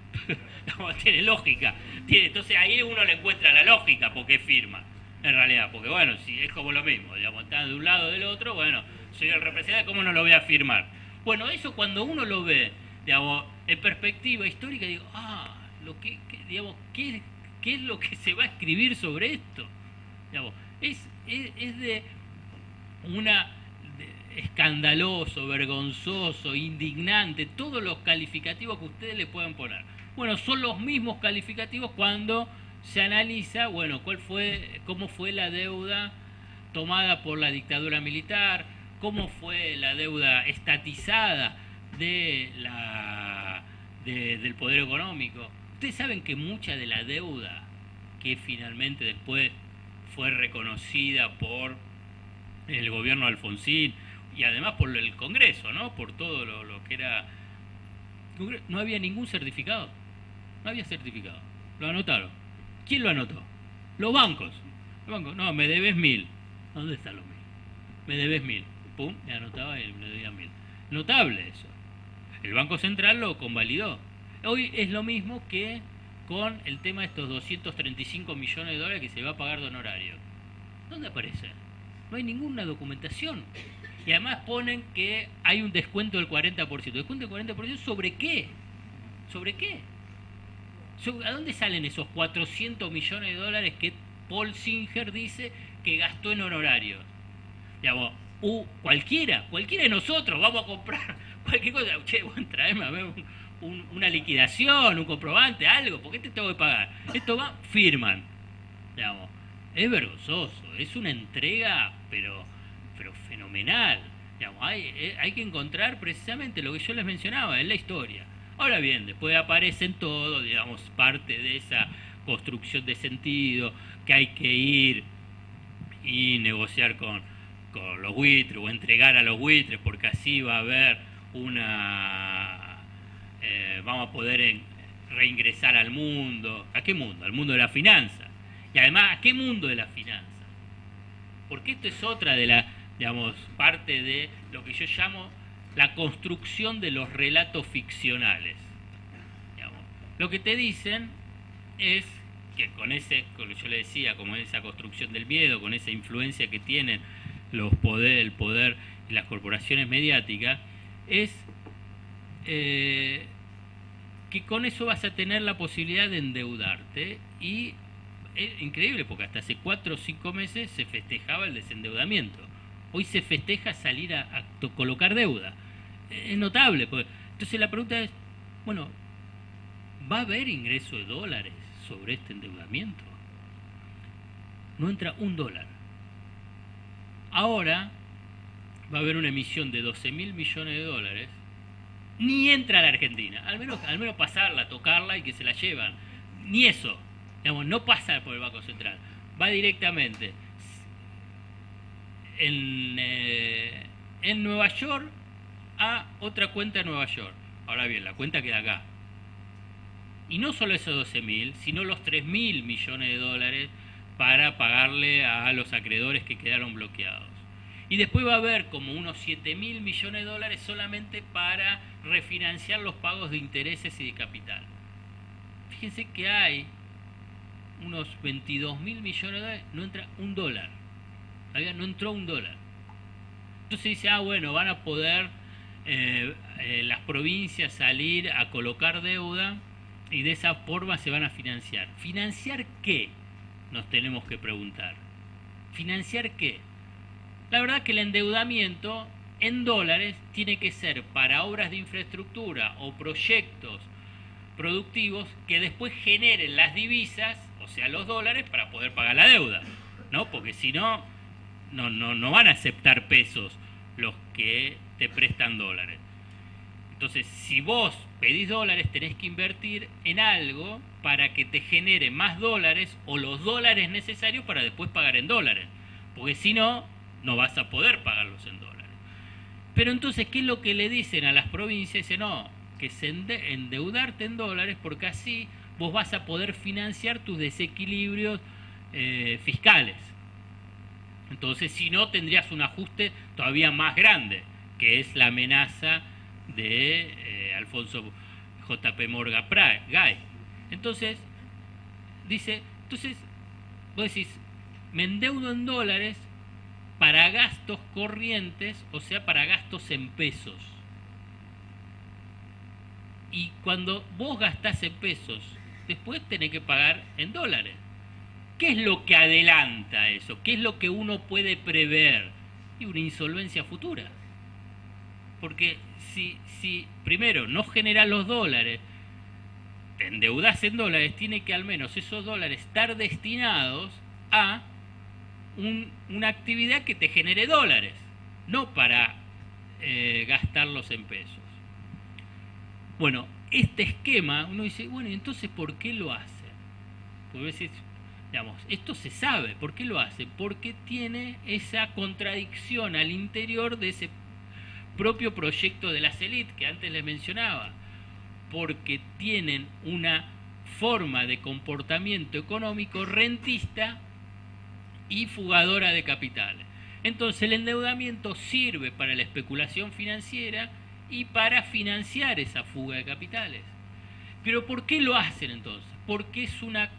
Tiene lógica. Entonces ahí uno le encuentra la lógica por qué firma, en realidad. Porque bueno, si es como lo mismo, digamos, están de un lado o del otro, bueno, soy el representante, ¿cómo no lo voy a firmar? Bueno, eso cuando uno lo ve, digamos, en perspectiva histórica, digo, digamos, ¿qué es lo que se va a escribir sobre esto? Digamos, es de una escandaloso, vergonzoso, indignante, todos los calificativos que ustedes le puedan poner. Bueno, son los mismos calificativos cuando se analiza, bueno, cómo fue la deuda tomada por la dictadura militar, cómo fue la deuda estatizada del poder económico. Ustedes saben que mucha de la deuda que finalmente después fue reconocida por el gobierno de Alfonsín y además por el Congreso, ¿no? Por todo lo que era... No había ningún certificado. No había certificado. Lo anotaron. ¿Quién lo anotó? Los bancos. Los bancos. No, me debes 1.000. ¿Dónde están los 1.000? Me debes 1.000. Pum, me anotaba y me debía 1.000. Notable eso. El Banco Central lo convalidó. Hoy es lo mismo que con el tema de estos 235 millones de dólares que se va a pagar de honorario. ¿Dónde aparece? No hay ninguna documentación. Y además ponen que hay un descuento del 40%. ¿Descuento del 40% sobre qué? ¿Sobre qué? ¿A dónde salen esos 400 millones de dólares que Paul Singer dice que gastó en honorarios? Digamos, cualquiera de nosotros vamos a comprar cualquier cosa. Che, bueno, traeme a ver una liquidación, un comprobante, algo, ¿por qué te tengo que pagar? Esto va, firman. Digamos, es vergonzoso, es una entrega, pero fenomenal. Digamos, hay que encontrar precisamente lo que yo les mencionaba, en la historia. Ahora bien, después aparecen todo, digamos, parte de esa construcción de sentido, que hay que ir y negociar con los buitres o entregar a los buitres, porque así va a haber vamos a poder reingresar al mundo. ¿A qué mundo? Al mundo de la finanza. Y además, ¿a qué mundo de la finanza? Porque esto es otra de digamos, parte de lo que yo llamo la construcción de los relatos ficcionales. Digamos, lo que te dicen es que como yo le decía, como esa construcción del miedo, con esa influencia que tienen el poder y las corporaciones mediáticas, es que con eso vas a tener la posibilidad de endeudarte. Y es increíble porque hasta hace 4 o 5 meses se festejaba el desendeudamiento. Hoy se festeja salir a colocar deuda. Es notable. Entonces la pregunta es, bueno, ¿va a haber ingreso de dólares sobre este endeudamiento? No entra $1. Ahora va a haber una emisión de 12.000 millones de dólares. Ni entra a la Argentina. Al menos pasarla, tocarla y que se la llevan. Ni eso. Digamos, no pasa por el Banco Central. Va directamente en Nueva York a otra cuenta de Nueva York. Ahora bien, la cuenta queda acá. Y no solo esos 12.000, sino los 3.000 millones de dólares para pagarle a los acreedores que quedaron bloqueados. Y después va a haber como unos 7.000 millones de dólares solamente para refinanciar los pagos de intereses y de capital. Fíjense que hay unos 22.000 millones de dólares, no entra $1. No entró $1. Entonces dice, bueno, van a poder las provincias salir a colocar deuda y de esa forma se van a financiar. ¿Financiar qué? Nos tenemos que preguntar. ¿Financiar qué? La verdad que el endeudamiento en dólares tiene que ser para obras de infraestructura o proyectos productivos que después generen las divisas, o sea, los dólares, para poder pagar la deuda, ¿no? Porque si no, no van a aceptar pesos los que te prestan dólares. Entonces, si vos pedís dólares, tenés que invertir en algo para que te genere más dólares o los dólares necesarios para después pagar en dólares. Porque si no, no vas a poder pagarlos en dólares. Pero entonces, ¿qué es lo que le dicen a las provincias? Dicen, no, que se endeudarte en dólares porque así vos vas a poder financiar tus desequilibrios fiscales. Entonces, si no, tendrías un ajuste todavía más grande, que es la amenaza de Alfonso J.P. Morgan Gay. Entonces, vos decís, me endeudo en dólares para gastos corrientes, o sea, para gastos en pesos. Y cuando vos gastás en pesos, después tenés que pagar en dólares. ¿Qué es lo que adelanta eso? ¿Qué es lo que uno puede prever? Y una insolvencia futura. Porque si primero no generas los dólares, te endeudás en dólares, tiene que al menos esos dólares estar destinados a una actividad que te genere dólares, no para gastarlos en pesos. Bueno, este esquema, uno dice, bueno, entonces ¿por qué lo hace? Porque a veces, digamos, esto se sabe, ¿por qué lo hace? Porque tiene esa contradicción al interior de ese propio proyecto de las élites que antes les mencionaba, porque tienen una forma de comportamiento económico rentista y fugadora de capitales. Entonces el endeudamiento sirve para la especulación financiera y para financiar esa fuga de capitales. Pero ¿por qué lo hacen entonces? Porque es una,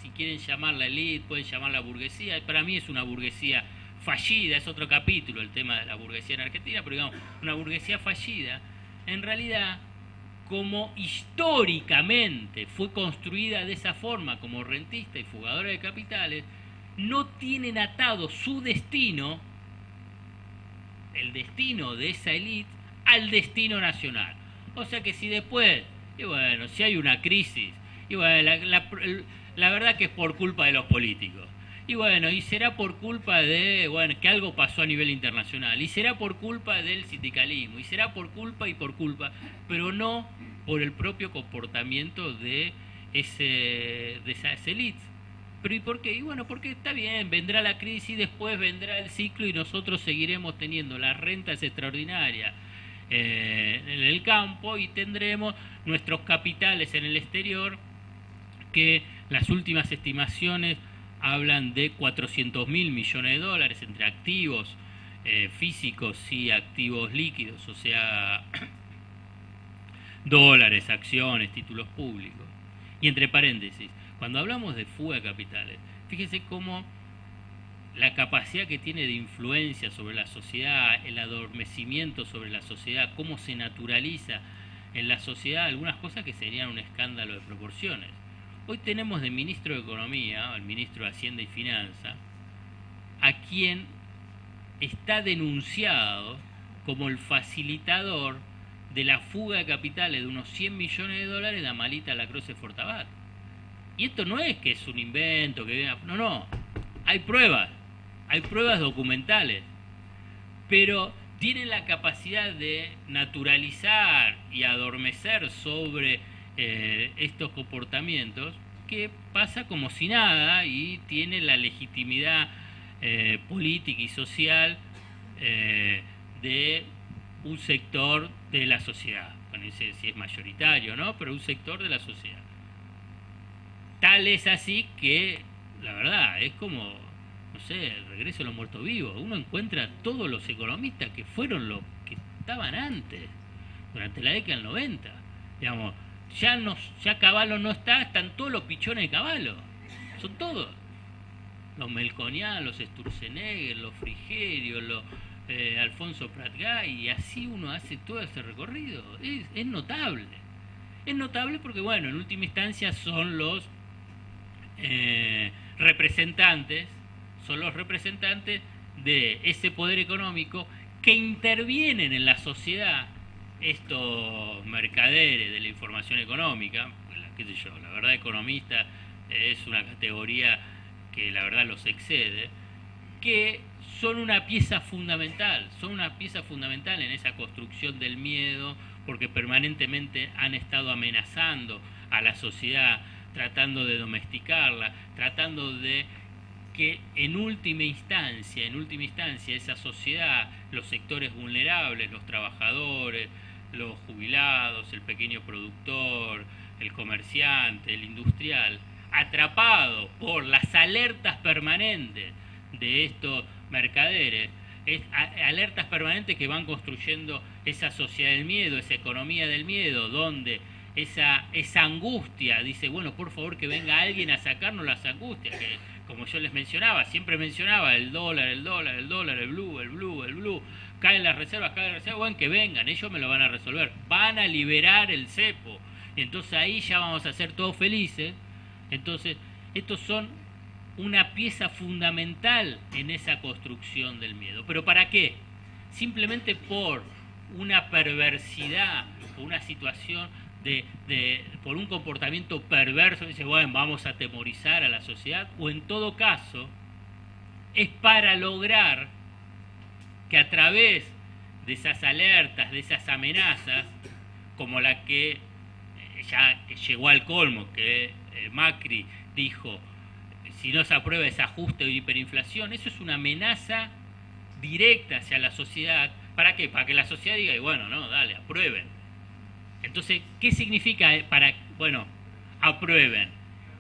si quieren llamarla élite, pueden llamarla burguesía, para mí es una burguesía fallida, es otro capítulo el tema de la burguesía en Argentina, pero digamos, una burguesía fallida, en realidad, como históricamente fue construida de esa forma, como rentista y fugadora de capitales, no tienen atado su destino, el destino de esa élite, al destino nacional. O sea que si después, y bueno, si hay una crisis, y bueno, la verdad que es por culpa de los políticos. Y bueno, y será por culpa de, bueno, que algo pasó a nivel internacional, y será por culpa del sindicalismo, y será por culpa, pero no por el propio comportamiento de esas élites. Pero ¿y por qué? Y bueno, porque está bien, vendrá la crisis, después vendrá el ciclo y nosotros seguiremos teniendo las rentas extraordinarias en el campo y tendremos nuestros capitales en el exterior, que las últimas estimaciones hablan de 400.000 millones de dólares entre activos físicos y activos líquidos, o sea, dólares, acciones, títulos públicos. Y entre paréntesis, cuando hablamos de fuga de capitales, fíjense cómo la capacidad que tiene de influencia sobre la sociedad, el adormecimiento sobre la sociedad, cómo se naturaliza en la sociedad algunas cosas que serían un escándalo de proporciones. Hoy tenemos de ministro de Economía, al ministro de Hacienda y Finanza, a quien está denunciado como el facilitador de la fuga de capitales de unos 100 millones de dólares de Amalita Lacroze Fortabat. Y esto no es que es un invento, no, hay pruebas documentales, pero tienen la capacidad de naturalizar y adormecer sobre estos comportamientos, que pasa como si nada y tiene la legitimidad política y social de un sector de la sociedad. Bueno, no sé si es mayoritario, ¿no? Pero un sector de la sociedad. Tal es así que, la verdad, es como, no sé, el regreso de los muertos vivos. Uno encuentra todos los economistas que fueron los que estaban antes, durante la década del 90. Digamos, ya Cavallo no está, están todos los pichones de Cavallo. Son todos. Los Melconian, los Sturzenegger, los Frigerio, Alfonso Pratgay, y así uno hace todo ese recorrido. Es notable. Es notable porque, bueno, en última instancia son los representantes, de ese poder económico que intervienen en la sociedad, estos mercaderes de la información económica, qué sé yo, la verdad economista es una categoría que la verdad los excede, que son una pieza fundamental en esa construcción del miedo, porque permanentemente han estado amenazando a la sociedad, tratando de domesticarla, tratando de que en última instancia esa sociedad, los sectores vulnerables, los trabajadores, los jubilados, el pequeño productor, el comerciante, el industrial, atrapado por las alertas permanentes de estos mercaderes, alertas permanentes que van construyendo esa sociedad del miedo, esa economía del miedo, donde esa angustia dice, bueno, por favor que venga alguien a sacarnos las angustias, que como yo les mencionaba, siempre mencionaba el dólar, el blue, caen las reservas, bueno, que vengan, ellos me lo van a resolver, van a liberar el cepo, y entonces ahí ya vamos a ser todos felices. Entonces, estos son una pieza fundamental en esa construcción del miedo. ¿Pero para qué? Simplemente por una perversidad, por una situación por un comportamiento perverso, dice, bueno, vamos a atemorizar a la sociedad, o en todo caso, es para lograr que a través de esas alertas, de esas amenazas, como la que ya llegó al colmo, que Macri dijo, si no se aprueba ese ajuste de hiperinflación, eso es una amenaza directa hacia la sociedad. ¿Para qué? Para que la sociedad diga, bueno, no, dale, aprueben. Entonces, ¿qué significa bueno, aprueben?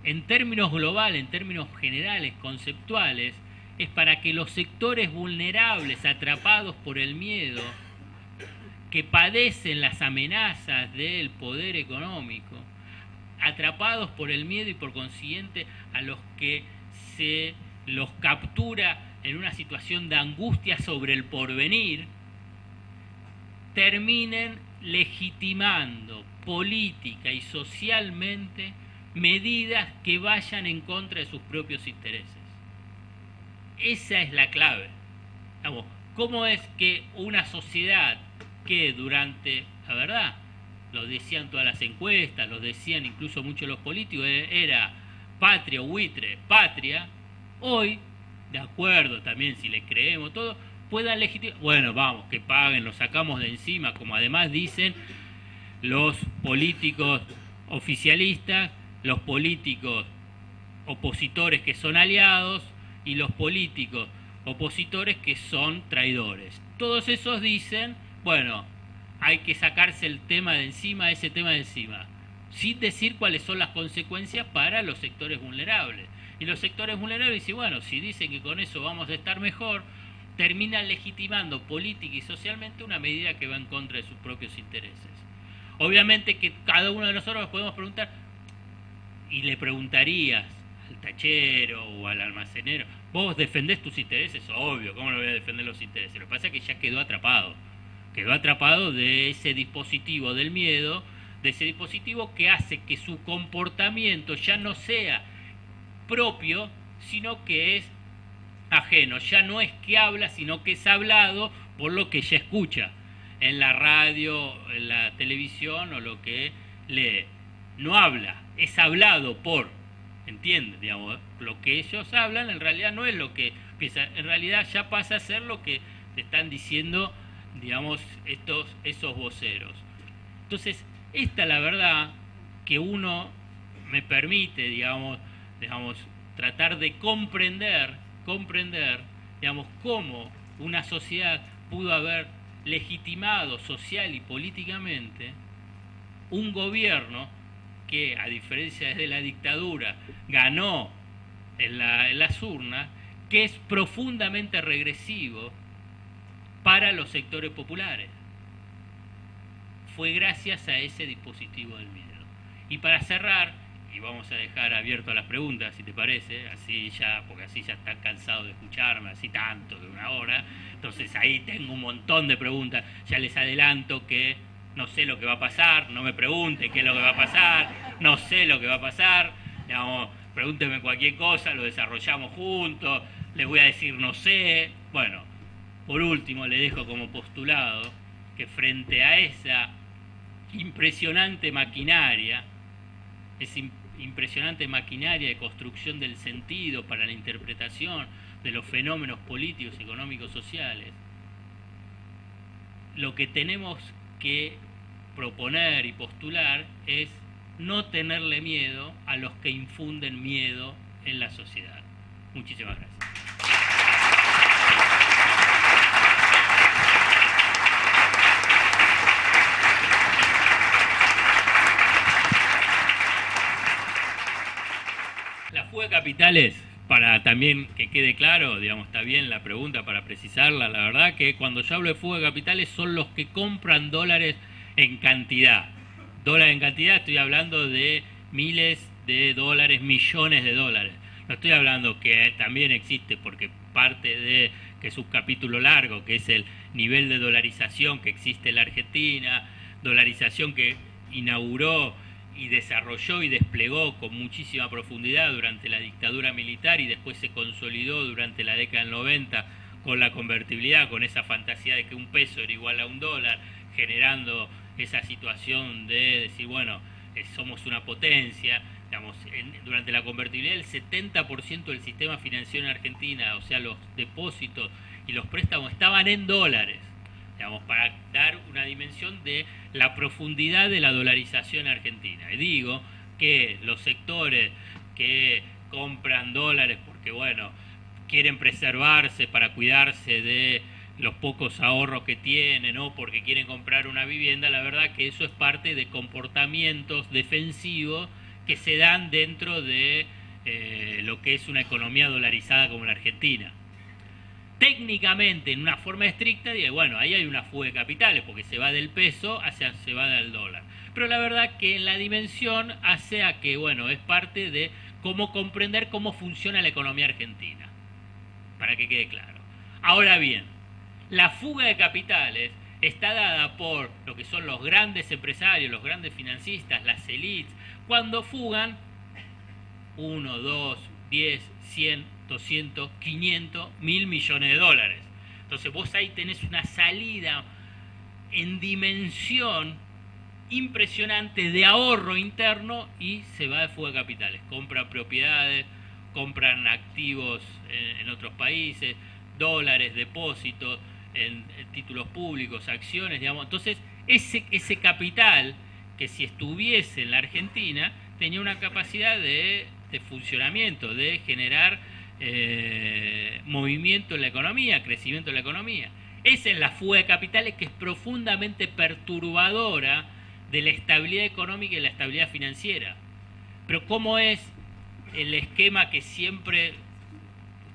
En términos globales, en términos generales, conceptuales, es para que los sectores vulnerables, atrapados por el miedo, que padecen las amenazas del poder económico, atrapados por el miedo y por consiguiente a los que se los captura en una situación de angustia sobre el porvenir, terminen legitimando política y socialmente medidas que vayan en contra de sus propios intereses. Esa es la clave. ¿Cómo es que una sociedad que durante, la verdad, lo decían todas las encuestas, lo decían incluso muchos los políticos, era patria o buitre, patria, hoy, de acuerdo también si le creemos todo, puedan legitimar, bueno, vamos, que paguen, lo sacamos de encima, como además dicen los políticos oficialistas, los políticos opositores que son aliados y los políticos opositores que son traidores. Todos esos dicen, bueno, hay que sacarse el tema de encima, ese tema de encima, sin decir cuáles son las consecuencias para los sectores vulnerables. Y los sectores vulnerables dicen, bueno, si dicen que con eso vamos a estar mejor, terminan legitimando política y socialmente una medida que va en contra de sus propios intereses. Obviamente que cada uno de nosotros nos podemos preguntar, y le preguntarías al tachero o al almacenero, ¿vos defendés tus intereses? Obvio, ¿cómo no voy a defender los intereses? Lo que pasa es que ya quedó atrapado de ese dispositivo del miedo, de ese dispositivo que hace que su comportamiento ya no sea propio, sino que es ajeno, ya no es que habla, sino que es hablado por lo que ya escucha en la radio, en la televisión o lo que lee. No habla, es hablado por, ¿entiendes? Digamos, lo que ellos hablan en realidad no es lo que piensan, en realidad ya pasa a ser lo que te están diciendo, digamos, esos voceros. Entonces, esta la verdad que uno me permite, digamos, tratar de comprender, digamos, cómo una sociedad pudo haber legitimado social y políticamente un gobierno que, a diferencia de la dictadura, ganó en las urnas, que es profundamente regresivo para los sectores populares. Fue gracias a ese dispositivo del miedo. Y para cerrar, y vamos a dejar abierto a las preguntas, si te parece, así ya, porque así ya están cansados de escucharme, así tanto, de una hora. Entonces ahí tengo un montón de preguntas. Ya les adelanto que no sé lo que va a pasar, no me pregunten qué es lo que va a pasar, no sé lo que va a pasar. Digamos, pregúntenme cualquier cosa, lo desarrollamos juntos, les voy a decir no sé. Bueno, por último le dejo como postulado que frente a esa impresionante maquinaria, impresionante maquinaria de construcción del sentido para la interpretación de los fenómenos políticos, económicos, sociales, lo que tenemos que proponer y postular es no tenerle miedo a los que infunden miedo en la sociedad. Muchísimas gracias. La fuga de capitales, para también que quede claro, digamos, está bien la pregunta para precisarla, la verdad que cuando yo hablo de fuga de capitales son los que compran dólares en cantidad. Dólares en cantidad, estoy hablando de miles de dólares, millones de dólares. No estoy hablando que también existe, porque parte de que es un capítulo largo, que es el nivel de dolarización que existe en la Argentina, dolarización que inauguró y desarrolló y desplegó con muchísima profundidad durante la dictadura militar y después se consolidó durante la década del 90 con la convertibilidad, con esa fantasía de que un peso era igual a un dólar, generando esa situación de decir, bueno, somos una potencia. Digamos, durante la convertibilidad el 70% del sistema financiero en Argentina, o sea, los depósitos y los préstamos estaban en dólares. Digamos, para dar una dimensión de la profundidad de la dolarización argentina. Y digo que los sectores que compran dólares porque, bueno, quieren preservarse para cuidarse de los pocos ahorros que tienen o porque quieren comprar una vivienda, la verdad que eso es parte de comportamientos defensivos que se dan dentro de lo que es una economía dolarizada como la Argentina. Técnicamente, en una forma estricta, digo, bueno, ahí hay una fuga de capitales porque se va del peso se va del dólar. Pero la verdad que en la dimensión hace a que, bueno, es parte de cómo comprender cómo funciona la economía argentina, para que quede claro. Ahora bien, la fuga de capitales está dada por lo que son los grandes empresarios, los grandes financistas, las élites, cuando fugan 1, 2, 10, 100, 200, 500, 1000 millones de dólares. Entonces vos ahí tenés una salida en dimensión impresionante de ahorro interno y se va de fuga de capitales. Compran propiedades, compran activos en otros países, dólares, depósitos, en títulos públicos, acciones, digamos. Entonces ese capital que si estuviese en la Argentina tenía una capacidad de funcionamiento, de generar movimiento en la economía, crecimiento en la economía. Esa es la fuga de capitales que es profundamente perturbadora de la estabilidad económica y la estabilidad financiera. Pero ¿cómo es el esquema que siempre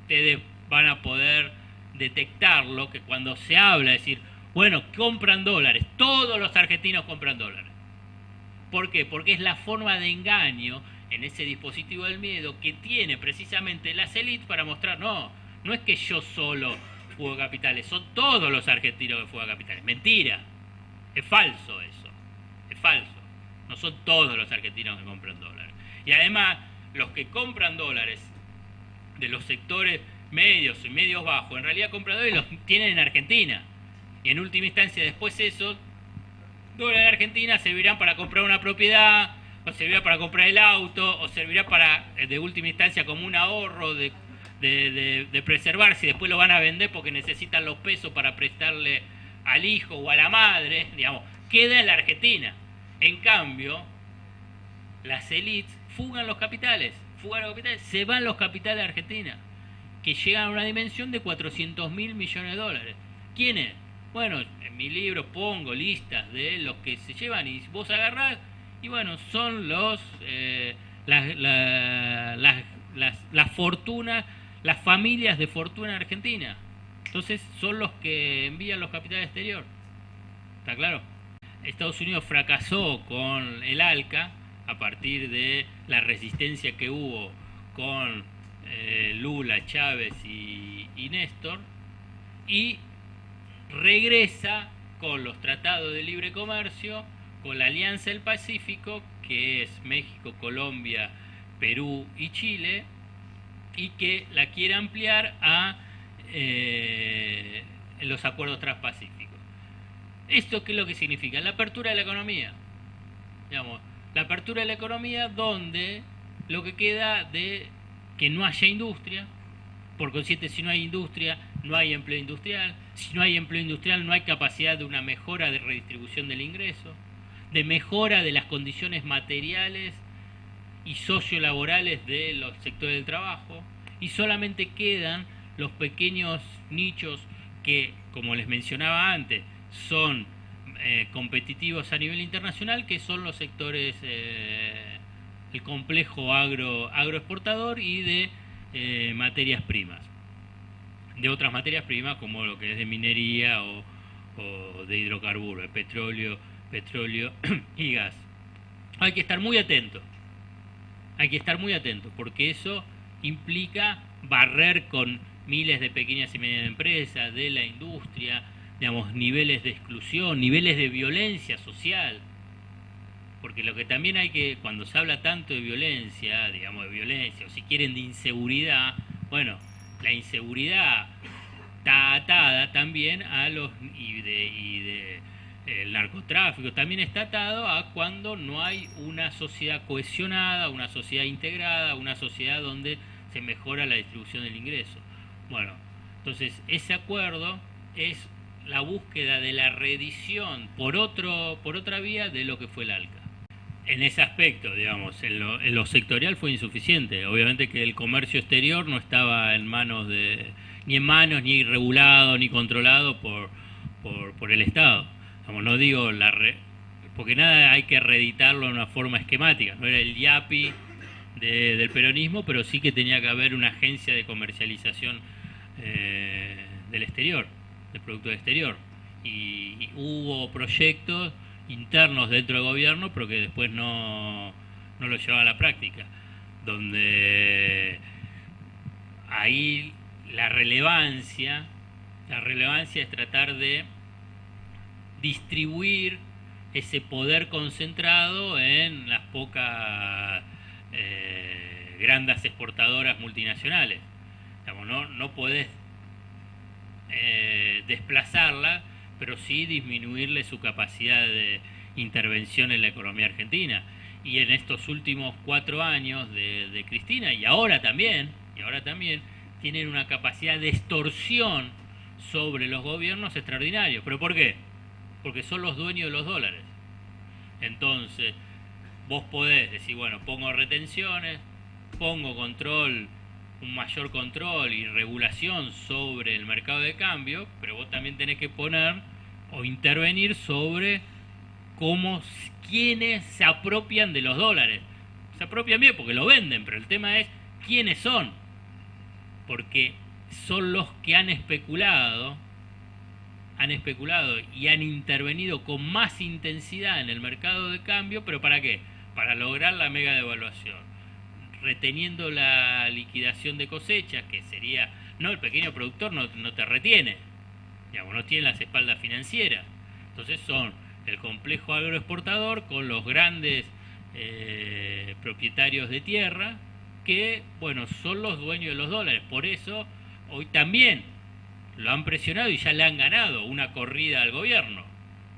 ustedes van a poder detectarlo? Que cuando se habla, decir, bueno, compran dólares, todos los argentinos compran dólares. ¿Por qué? Porque es la forma de engaño en ese dispositivo del miedo que tiene precisamente las élites para mostrar, no es que yo solo fugo capitales, son todos los argentinos que fugan capitales. Mentira, es falso eso, es falso. No son todos los argentinos que compran dólares. Y además, los que compran dólares de los sectores medios y medios bajos, en realidad compran dólares y los tienen en Argentina. Y en última instancia, después esos dólares de Argentina servirán para comprar una propiedad, o servirá para comprar el auto, o servirá para, de última instancia, como un ahorro de preservarse y después lo van a vender porque necesitan los pesos para prestarle al hijo o a la madre, digamos, queda en la Argentina. En cambio, las élites fugan los capitales, se van los capitales de Argentina, que llegan a una dimensión de 400.000 millones de dólares. ¿Quiénes? Bueno, en mi libro pongo listas de los que se llevan y vos agarrás y bueno, son las fortunas, las familias de fortuna en Argentina. Entonces son los que envían los capitales exterior. ¿Está claro? Estados Unidos fracasó con el ALCA a partir de la resistencia que hubo con Lula, Chávez y Néstor, y regresa con los tratados de libre comercio, con la Alianza del Pacífico, que es México, Colombia, Perú y Chile, y que la quiere ampliar a los acuerdos transpacíficos. ¿Esto qué es lo que significa? La apertura de la economía. Digamos, la apertura de la economía donde lo que queda de que no haya industria, por consiguiente, si no hay industria, no hay empleo industrial. Si no hay empleo industrial, no hay capacidad de una mejora de redistribución del ingreso, de mejora de las condiciones materiales y sociolaborales de los sectores del trabajo, y solamente quedan los pequeños nichos que, como les mencionaba antes, son competitivos a nivel internacional, que son los sectores, el complejo agroexportador y de materias primas, de otras materias primas como lo que es de minería o de hidrocarburos, de petróleo y gas. Hay que estar muy atentos, porque eso implica barrer con miles de pequeñas y medianas empresas, de la industria, digamos, niveles de exclusión, niveles de violencia social. Porque lo que también hay que, cuando se habla tanto de violencia, digamos de violencia, o si quieren de inseguridad, bueno, la inseguridad está atada también a los el narcotráfico, también está atado a cuando no hay una sociedad cohesionada, una sociedad integrada, una sociedad donde se mejora la distribución del ingreso. Bueno, entonces ese acuerdo es la búsqueda de la reedición por otra vía de lo que fue el ALCA. En ese aspecto, digamos, en lo sectorial fue insuficiente. Obviamente que el comercio exterior no estaba ni regulado ni controlado por el Estado. Digamos, no digo porque nada hay que reeditarlo de una forma esquemática. No era el IAPI del peronismo, pero sí que tenía que haber una agencia de comercialización del exterior, del producto exterior. Y hubo proyectos internos dentro del gobierno, pero que después no lo llevaba a la práctica, donde ahí la relevancia es tratar de distribuir ese poder concentrado en las pocas grandes exportadoras multinacionales. Digamos, no podés desplazarla, pero sí disminuirle su capacidad de intervención en la economía argentina. Y en estos últimos 4 años de Cristina, y ahora también, tienen una capacidad de extorsión sobre los gobiernos extraordinarios. ¿Pero por qué? Porque son los dueños de los dólares. Entonces, vos podés decir, bueno, pongo retenciones, pongo un mayor control y regulación sobre el mercado de cambio, pero vos también tenés que poner o intervenir sobre quiénes se apropian de los dólares. Se apropian bien porque lo venden, pero el tema es quiénes son, porque son los que han especulado y han intervenido con más intensidad en el mercado de cambio. ¿Pero para qué? Para lograr la mega devaluación, reteniendo la liquidación de cosechas, que sería, no, el pequeño productor no te retiene, digamos, no tiene las espaldas financieras. Entonces son el complejo agroexportador con los grandes propietarios de tierra, que, bueno, son los dueños de los dólares. Por eso hoy también lo han presionado y ya le han ganado una corrida al gobierno.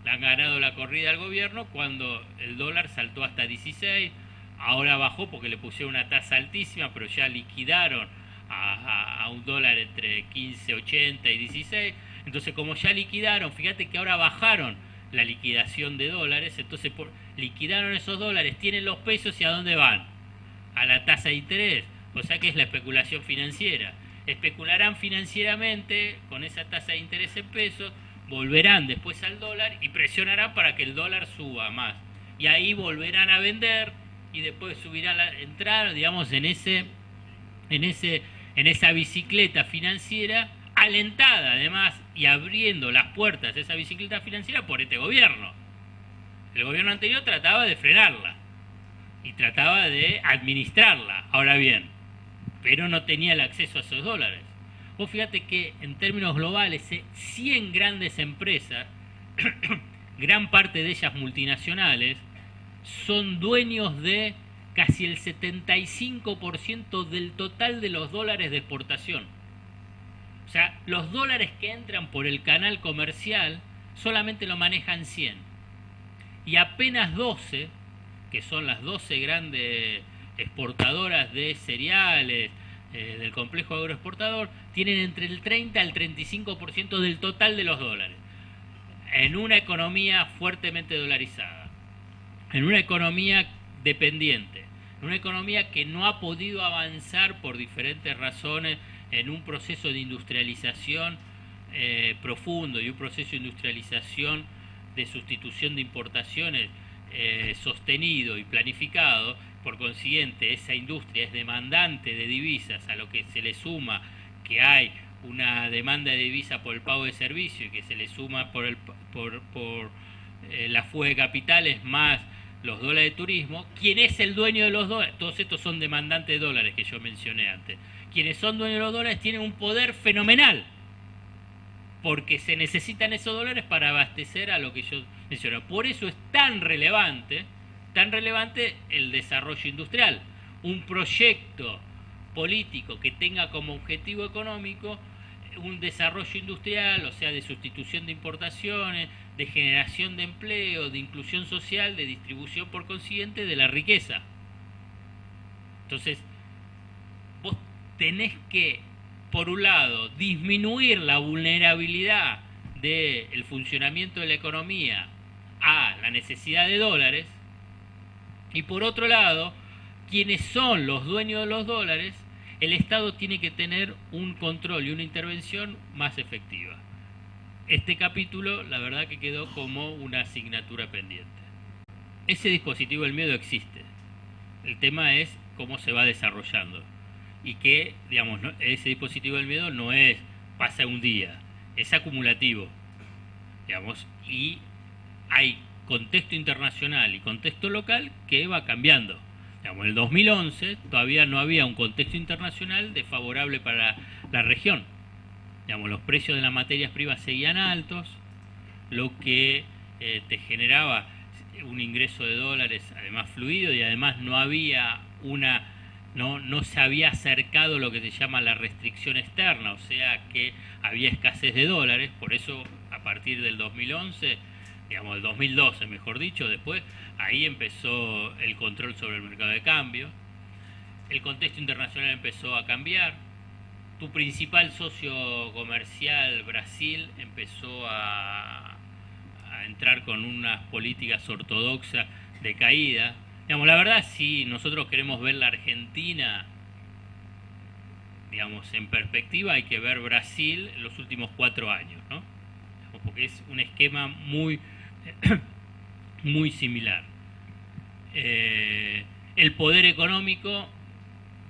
Le han ganado la corrida al gobierno cuando el dólar saltó hasta 16. Ahora bajó porque le pusieron una tasa altísima, pero ya liquidaron a un dólar entre 15.80 y 16. Entonces, como ya liquidaron, fíjate que ahora bajaron la liquidación de dólares, entonces liquidaron esos dólares, tienen los pesos, y ¿a dónde van? A la tasa de interés. O sea que es la especulación financiera. Especularán financieramente con esa tasa de interés en pesos, volverán después al dólar y presionarán para que el dólar suba más. Y ahí volverán a vender y después subirán entrar, digamos, en esa bicicleta financiera, alentada además y abriendo las puertas de esa bicicleta financiera por este gobierno. El gobierno anterior trataba de frenarla y trataba de administrarla. Ahora bien, pero no tenía el acceso a esos dólares. Vos fíjate que en términos globales, 100 grandes empresas, gran parte de ellas multinacionales, son dueños de casi el 75% del total de los dólares de exportación. O sea, los dólares que entran por el canal comercial solamente lo manejan 100. Y apenas 12, que son las 12 grandes exportadoras de cereales del complejo agroexportador, tienen entre el 30 al 35% del total de los dólares. En una economía fuertemente dolarizada, en una economía dependiente, en una economía que no ha podido avanzar por diferentes razones en un proceso de industrialización profundo y un proceso de industrialización de sustitución de importaciones sostenido y planificado. Por consiguiente, esa industria es demandante de divisas, a lo que se le suma que hay una demanda de divisa por el pago de servicio y que se le suma por la fuga de capitales más los dólares de turismo. ¿Quién es el dueño de los dólares? Todos estos son demandantes de dólares que yo mencioné antes. Quienes son dueños de los dólares tienen un poder fenomenal, porque se necesitan esos dólares para abastecer a lo que yo mencioné. Por eso es tan relevante el desarrollo industrial. Un proyecto político que tenga como objetivo económico un desarrollo industrial, o sea, de sustitución de importaciones, de generación de empleo, de inclusión social, de distribución por consiguiente de la riqueza. Entonces, vos tenés que, por un lado, disminuir la vulnerabilidad del funcionamiento de la economía a la necesidad de dólares, y por otro lado, quienes son los dueños de los dólares, el Estado tiene que tener un control y una intervención más efectiva. Este capítulo, la verdad que quedó como una asignatura pendiente. Ese dispositivo del miedo existe. El tema es cómo se va desarrollando. Y que, digamos, ese dispositivo del miedo no es pasa un día, es acumulativo. Digamos, y hay contexto internacional y contexto local que va cambiando. Digamos, en el 2011 todavía no había un contexto internacional desfavorable para la región. Digamos, los precios de las materias primas seguían altos, lo que te generaba un ingreso de dólares además fluido, y además no se había acercado lo que se llama la restricción externa, o sea que había escasez de dólares. Por eso a partir del 2011, digamos del 2012 mejor dicho, después ahí empezó el control sobre el mercado de cambio, el contexto internacional empezó a cambiar, tu principal socio comercial, Brasil, empezó a entrar con unas políticas ortodoxas de caída. Digamos, la verdad, si nosotros queremos ver la Argentina, digamos, en perspectiva, hay que ver Brasil en los últimos 4 años, ¿no? Porque es un esquema muy, muy similar. El poder económico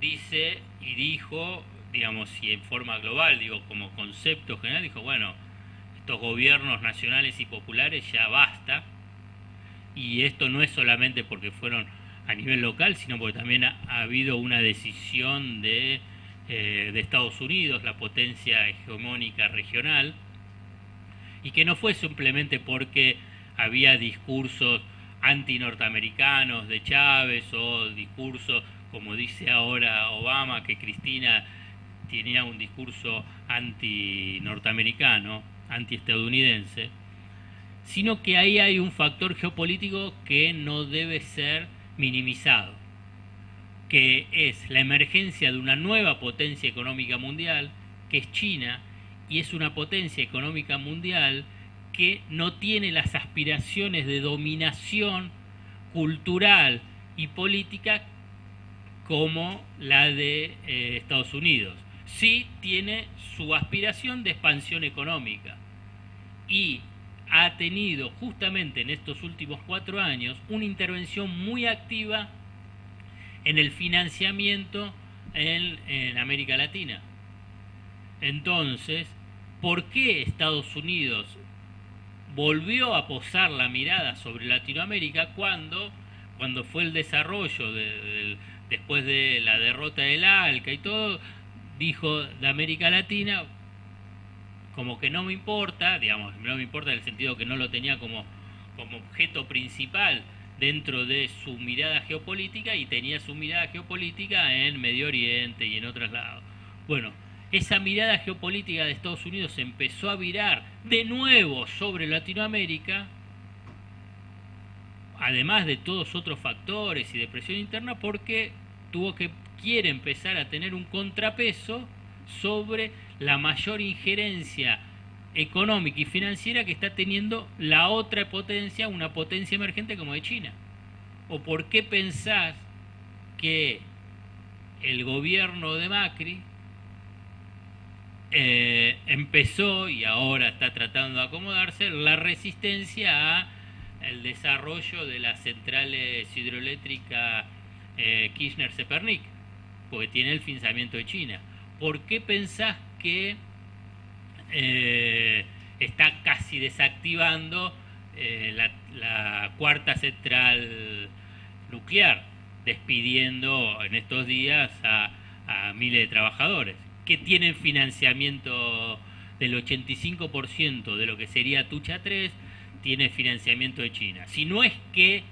dice y dijo, digamos, y en forma global, digo, como concepto general, dijo, bueno, estos gobiernos nacionales y populares ya basta. Y esto no es solamente porque fueron a nivel local, sino porque también ha habido una decisión de Estados Unidos, la potencia hegemónica regional, y que no fue simplemente porque había discursos anti-norteamericanos de Chávez o discursos, como dice ahora Obama, que Cristina tenía un discurso anti-norteamericano, anti-estadounidense, sino que ahí hay un factor geopolítico que no debe ser minimizado, que es la emergencia de una nueva potencia económica mundial, que es China, y es una potencia económica mundial que no tiene las aspiraciones de dominación cultural y política como la de Estados Unidos. Sí tiene su aspiración de expansión económica, y ha tenido justamente en estos últimos 4 años una intervención muy activa en el financiamiento en América Latina. Entonces, ¿por qué Estados Unidos volvió a posar la mirada sobre Latinoamérica cuando cuando fue el desarrollo después de la derrota del ALCA y todo, dijo de América Latina, como que no me importa, digamos, no me importa en el sentido que no lo tenía como objeto principal dentro de su mirada geopolítica, y tenía su mirada geopolítica en Medio Oriente y en otros lados. Bueno, esa mirada geopolítica de Estados Unidos empezó a virar de nuevo sobre Latinoamérica, además de todos otros factores y de presión interna, porque quiere empezar a tener un contrapeso sobre la mayor injerencia económica y financiera que está teniendo la otra potencia, una potencia emergente como de China. ¿O por qué pensás que el gobierno de Macri empezó, y ahora está tratando de acomodarse, la resistencia a el desarrollo de las centrales hidroeléctricas Kirchner-Zepernik? Porque tiene el financiamiento de China. ¿Por qué pensás que está casi desactivando la cuarta central nuclear, despidiendo en estos días a miles de trabajadores que tienen financiamiento del 85% de lo que sería Tucha 3, tiene financiamiento de China? Si no es que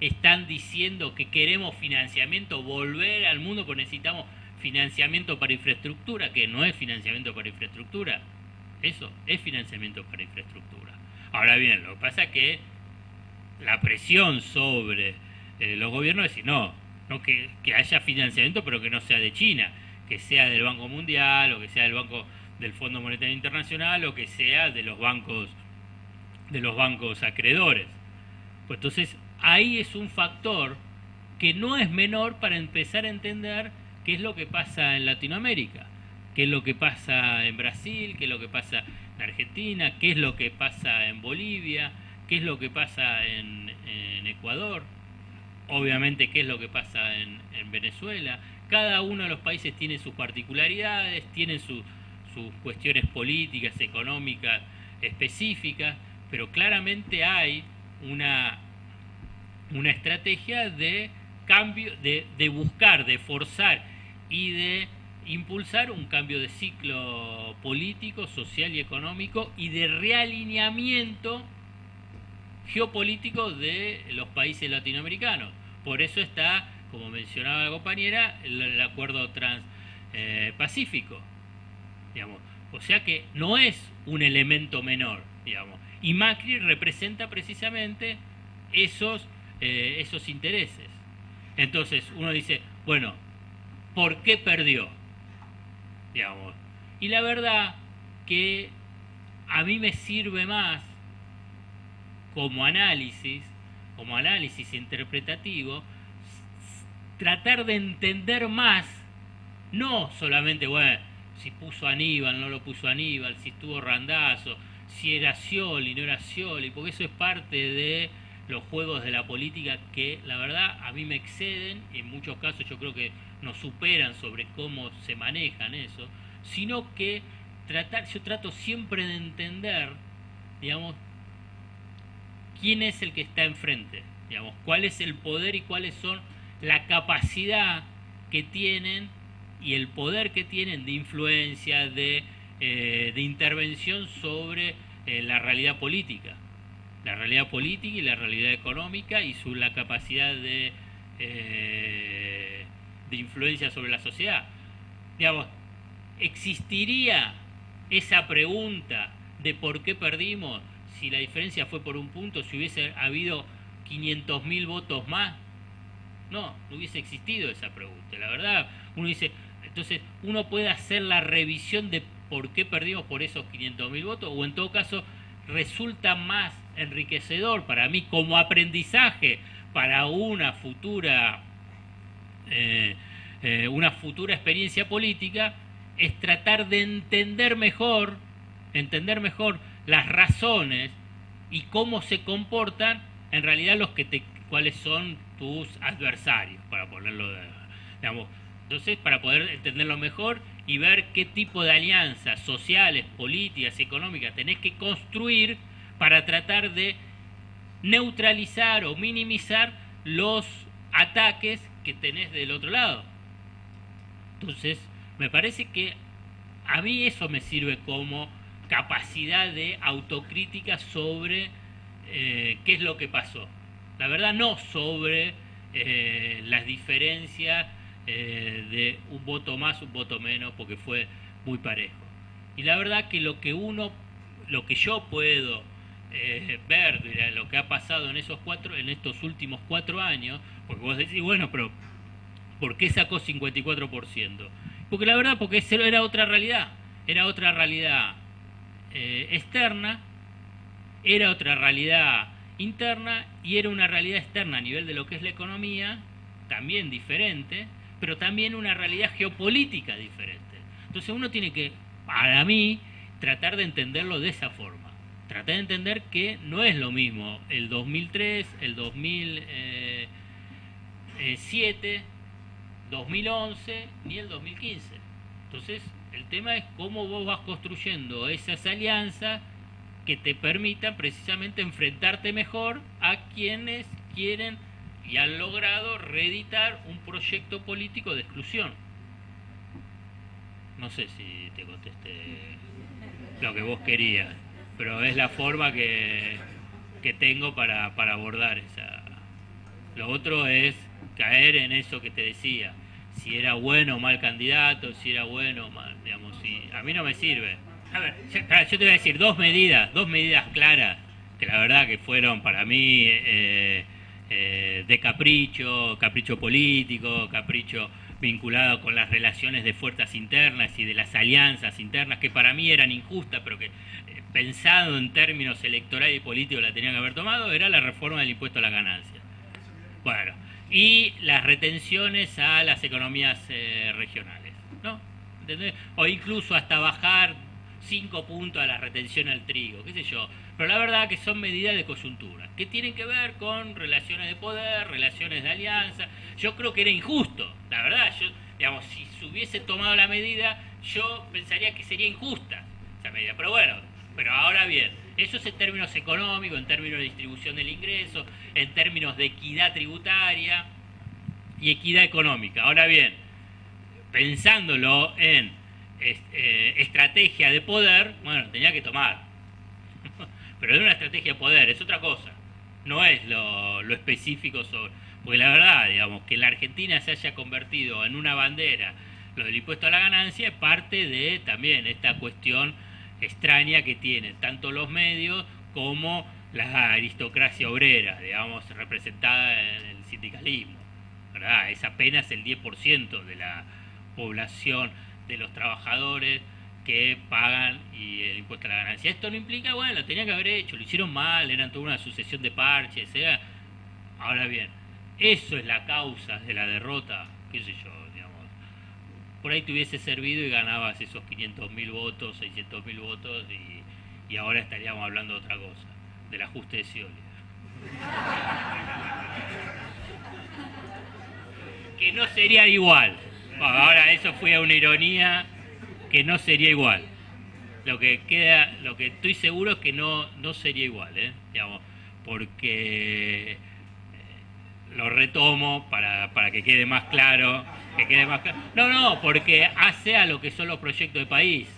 están diciendo que queremos financiamiento, volver al mundo, porque necesitamos financiamiento para infraestructura, que no es financiamiento para infraestructura, eso es financiamiento para infraestructura. Ahora bien, lo que pasa es que la presión sobre los gobiernos es decir, no que haya financiamiento, pero que no sea de China, que sea del Banco Mundial, o que sea del Fondo Monetario Internacional, o que sea de los bancos acreedores. Pues entonces ahí es un factor que no es menor para empezar a entender qué es lo que pasa en Latinoamérica, qué es lo que pasa en Brasil, qué es lo que pasa en Argentina, qué es lo que pasa en Bolivia, qué es lo que pasa en Ecuador, obviamente qué es lo que pasa en Venezuela. Cada uno de los países tiene sus particularidades, tiene sus cuestiones políticas, económicas específicas, pero claramente hay una estrategia de cambio, de buscar, de forzar y de impulsar un cambio de ciclo político, social y económico, y de realineamiento geopolítico de los países latinoamericanos. Por eso está, como mencionaba la compañera, el acuerdo transpacífico, digamos. O sea que no es un elemento menor, digamos. Y Macri representa precisamente esos intereses. Entonces uno dice, bueno, ¿por qué perdió? Digamos. Y la verdad que a mí me sirve más como análisis interpretativo, tratar de entender más, no solamente, bueno, si puso Aníbal, no lo puso Aníbal, si estuvo Randazzo, si era Scioli, no era Scioli, porque eso es parte de los juegos de la política que la verdad a mí me exceden, y en muchos casos yo creo que nos superan sobre cómo se manejan eso, sino que yo trato siempre de entender, digamos, quién es el que está enfrente, digamos, cuál es el poder y cuáles son la capacidad que tienen y el poder que tienen de influencia, de intervención sobre la realidad política y la realidad económica, y la capacidad de influencia sobre la sociedad. Digamos, ¿existiría esa pregunta de por qué perdimos si la diferencia fue por un punto, si hubiese habido 500.000 votos más? No hubiese existido esa pregunta. La verdad, uno dice, entonces uno puede hacer la revisión de por qué perdimos por esos 500.000 votos, o en todo caso resulta más enriquecedor para mí como aprendizaje para una futura experiencia política, es tratar de entender mejor las razones y cómo se comportan en realidad cuáles son tus adversarios, para ponerlo digamos. Entonces, para poder entenderlo mejor y ver qué tipo de alianzas sociales, políticas, económicas tenés que construir para tratar de neutralizar o minimizar los ataques que tenés del otro lado. Entonces, me parece que a mí eso me sirve como capacidad de autocrítica sobre qué es lo que pasó. La verdad no sobre las diferencias de un voto más, un voto menos, porque fue muy parejo. Y la verdad que lo que yo puedo ver de lo que ha pasado en estos últimos 4 años, porque vos decís, bueno, pero ¿por qué sacó 54%? Porque la verdad, porque era otra realidad externa, era otra realidad interna y era una realidad externa a nivel de lo que es la economía, también diferente, pero también una realidad geopolítica diferente. Entonces uno tiene que, para mí, tratar de entenderlo de esa forma. Tratar de entender que no es lo mismo el 2003, el 2007, 2011 ni el 2015. Entonces el tema es cómo vos vas construyendo esas alianzas que te permitan precisamente enfrentarte mejor a quienes quieren y han logrado reeditar un proyecto político de exclusión. No sé si te contesté lo que vos querías, pero es la forma que tengo para abordar esa. Lo otro es caer en eso que te decía, si era bueno o mal candidato, si era bueno o mal, digamos, si a mí no me sirve. A ver, yo te voy a decir dos medidas claras, que la verdad que fueron para mí de capricho político, capricho vinculado con las relaciones de fuerzas internas y de las alianzas internas, que para mí eran injustas, pero que pensado en términos electorales y políticos la tenían que haber tomado, era la reforma del impuesto a la ganancia. Bueno, y las retenciones a las economías regionales, ¿no? ¿Entendés? O incluso hasta bajar 5 puntos a la retención al trigo, qué sé yo. Pero la verdad que son medidas de coyuntura, que tienen que ver con relaciones de poder, relaciones de alianza. Yo creo que era injusto, la verdad. Yo, digamos, si se hubiese tomado la medida, yo pensaría que sería injusta esa medida. Pero bueno, pero ahora bien, eso es en términos económicos, en términos de distribución del ingreso, en términos de equidad tributaria y equidad económica. Ahora bien, pensándolo en estrategia de poder, bueno, tenía que tomar. Pero es una estrategia de poder, es otra cosa. No es lo específico sobre. Porque la verdad, digamos, que la Argentina se haya convertido en una bandera lo del impuesto a la ganancia es parte de también esta cuestión extraña que tienen tanto los medios como la aristocracia obrera, digamos, representada en el sindicalismo, ¿verdad? Es apenas el 10% de la población de los trabajadores que pagan y el impuesto a la ganancia. Esto no implica, bueno, lo tenían que haber hecho, lo hicieron mal, eran toda una sucesión de parches, ¿eh? Ahora bien, eso es la causa de la derrota, qué sé yo, digamos. Por ahí te hubiese servido y ganabas esos 500.000 votos, 600.000 votos y ahora estaríamos hablando de otra cosa, del ajuste de Scioli. Que no sería igual. Bueno, ahora eso fue una ironía, que no sería igual. Lo que estoy seguro es que no sería igual, digamos, porque lo retomo para que quede más claro, No, porque hace a lo que son los proyectos de país.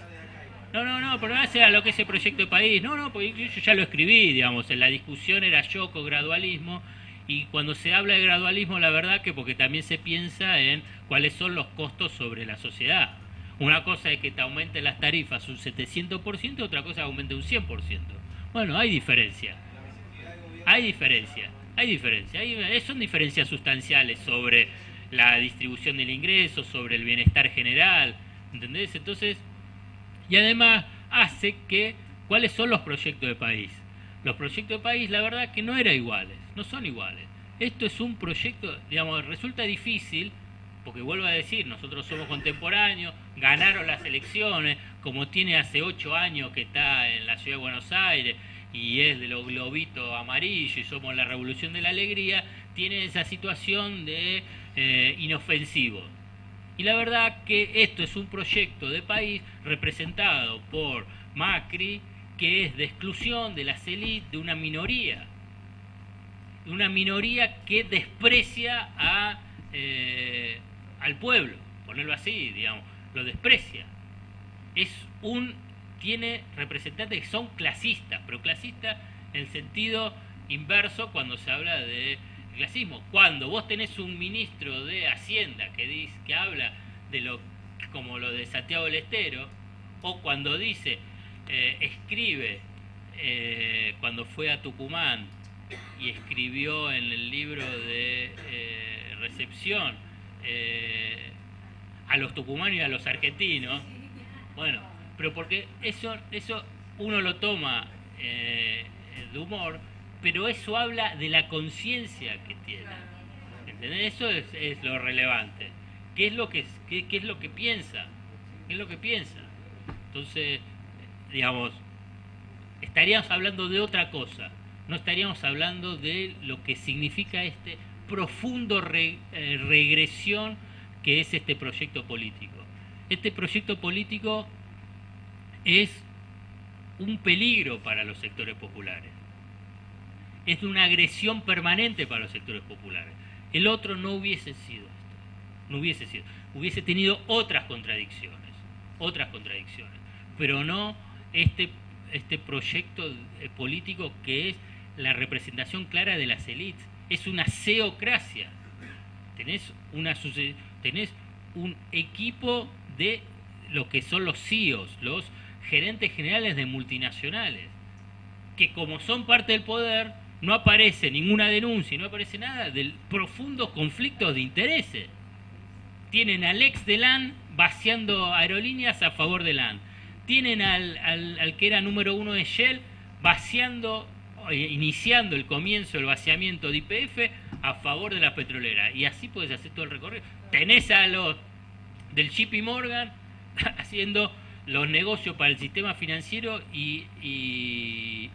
No, pero hace a lo que es el proyecto de país. No, porque yo ya lo escribí, digamos, en la discusión era yo con gradualismo. Y cuando se habla de gradualismo, la verdad que porque también se piensa en cuáles son los costos sobre la sociedad. Una cosa es que te aumenten las tarifas un 700%, otra cosa es que aumente un 100%. Bueno, hay diferencia. Son diferencias sustanciales sobre la distribución del ingreso, sobre el bienestar general, ¿entendés? Entonces, y además hace que, ¿cuáles son los proyectos de país? Los proyectos de país, la verdad que no eran iguales, no son iguales. Esto es un proyecto, digamos, resulta difícil, porque vuelvo a decir, nosotros somos contemporáneos, ganaron las elecciones, como tiene hace 8 años que está en la ciudad de Buenos Aires, y es de los globitos amarillos y somos la revolución de la alegría, tiene esa situación de inofensivo. Y la verdad que esto es un proyecto de país representado por Macri, que es de exclusión de las élites de una minoría. una minoría que desprecia al pueblo, ponerlo así, digamos, lo desprecia. Tiene representantes que son clasistas, pero clasistas en el sentido inverso cuando se habla de clasismo. Cuando vos tenés un ministro de Hacienda que habla de como lo de Santiago del Estero, o cuando escribe, cuando fue a Tucumán y escribió en el libro de recepción a los tucumanos y a los argentinos, bueno, pero porque eso uno lo toma de humor, pero eso habla de la conciencia que tiene. ¿Entendés? Eso es lo relevante. ¿Qué es lo que piensa? ¿Qué es lo que piensa? Entonces, digamos, estaríamos hablando de otra cosa. No estaríamos hablando de lo que significa este profundo regresión que es este proyecto político. Este proyecto político es un peligro para los sectores populares. Es una agresión permanente para los sectores populares. El otro no hubiese sido esto. No hubiese sido. Hubiese tenido otras contradicciones, pero no este proyecto político que es la representación clara de las élites. Es una ceocracia. Tenés un equipo de lo que son los CEOs, los gerentes generales de multinacionales, que como son parte del poder, no aparece ninguna denuncia, no aparece nada del profundos conflictos de intereses. Tienen al ex de LAN vaciando aerolíneas a favor de LAN. Tienen al que era número uno de Shell iniciando el comienzo del vaciamiento de YPF a favor de la petrolera. Y así puedes hacer todo el recorrido. Tenés a los del JP Morgan haciendo los negocios para el sistema financiero y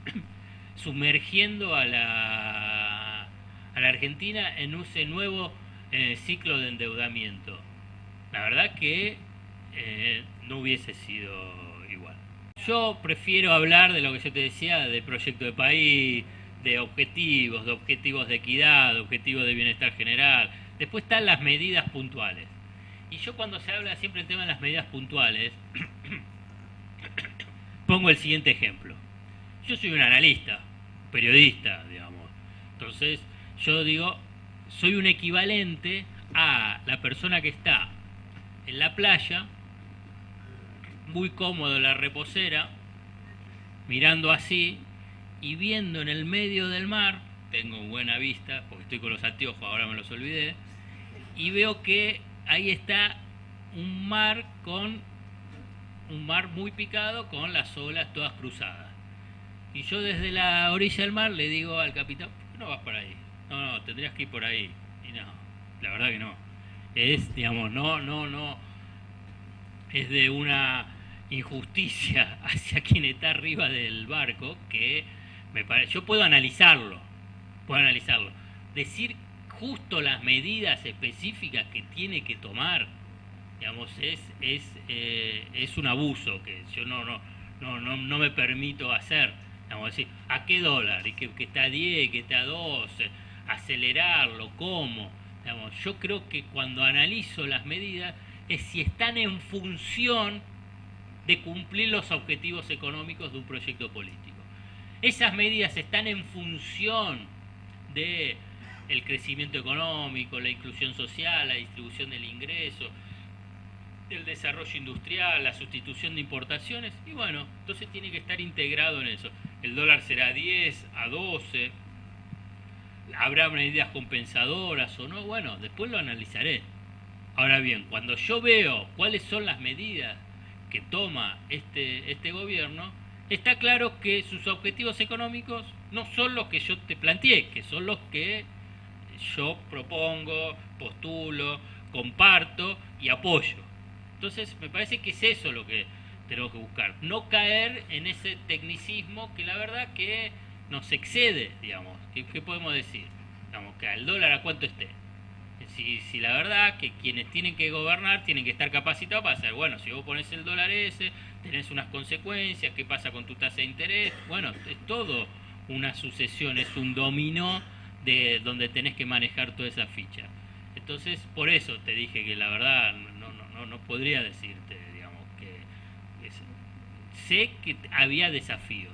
sumergiendo a la Argentina en ese nuevo ciclo de endeudamiento. La verdad que no hubiese sido igual. Yo prefiero hablar de lo que yo te decía, de proyecto de país, de objetivos de equidad, de objetivos de bienestar general. Después están las medidas puntuales. Y yo cuando se habla siempre el tema de las medidas puntuales, pongo el siguiente ejemplo. Yo soy un analista, periodista, digamos. Entonces, yo digo, soy un equivalente a la persona que está en la playa, muy cómodo en la reposera, mirando así y viendo en el medio del mar, tengo buena vista, porque estoy con los anteojos, ahora me los olvidé, y veo que ahí está un mar muy picado con las olas todas cruzadas. Y yo desde la orilla del mar le digo al capitán, ¿por qué no vas por ahí? No, tendrías que ir por ahí. Y no, la verdad que no. Es, digamos, no. Es de una injusticia hacia quien está arriba del barco que me parece. Yo puedo analizarlo. Decir justo las medidas específicas que tiene que tomar, digamos, es un abuso que yo no me permito hacer. Vamos a decir, ¿a qué dólar? Y que está a 10, que está a 12, acelerarlo, ¿cómo? Digamos, yo creo que cuando analizo las medidas es si están en función de cumplir los objetivos económicos de un proyecto político. Esas medidas están en función de el crecimiento económico, la inclusión social, la distribución del ingreso, el desarrollo industrial, la sustitución de importaciones, y bueno, entonces tiene que estar integrado en eso. El dólar será a 10, a 12, habrá medidas compensadoras o no, bueno, después lo analizaré. Ahora bien, cuando yo veo cuáles son las medidas que toma este gobierno, está claro que sus objetivos económicos no son los que yo te planteé, que son los que yo propongo, postulo, comparto y apoyo. Entonces me parece que es eso lo que tenemos que buscar, no caer en ese tecnicismo que la verdad que nos excede, digamos. ¿Qué podemos decir? Digamos, que al dólar a cuánto esté. Si la verdad que quienes tienen que gobernar tienen que estar capacitados para hacer, bueno, si vos pones el dólar ese, tenés unas consecuencias, ¿qué pasa con tu tasa de interés? Bueno, es todo una sucesión, es un dominó de donde tenés que manejar toda esa ficha. Entonces, por eso te dije que la verdad no podría decirte, digamos, sé que había desafíos.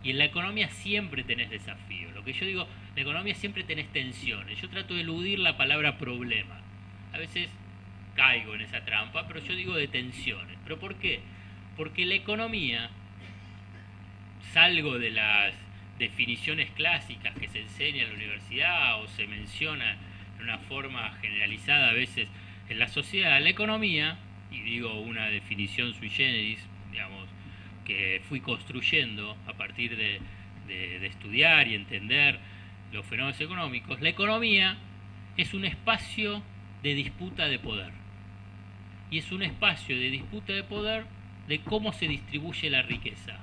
Y en la economía siempre tenés desafíos. Lo que yo digo, en la economía siempre tenés tensiones. Yo trato de eludir la palabra problema. A veces caigo en esa trampa, pero yo digo de tensiones. ¿Pero por qué? Porque la economía, salgo de las definiciones clásicas que se enseña en la universidad o se menciona de una forma generalizada a veces en la sociedad, la economía, y digo una definición sui generis, digamos, que fui construyendo a partir de estudiar y entender los fenómenos económicos, la economía es un espacio de disputa de poder. Y es un espacio de disputa de poder de cómo se distribuye la riqueza.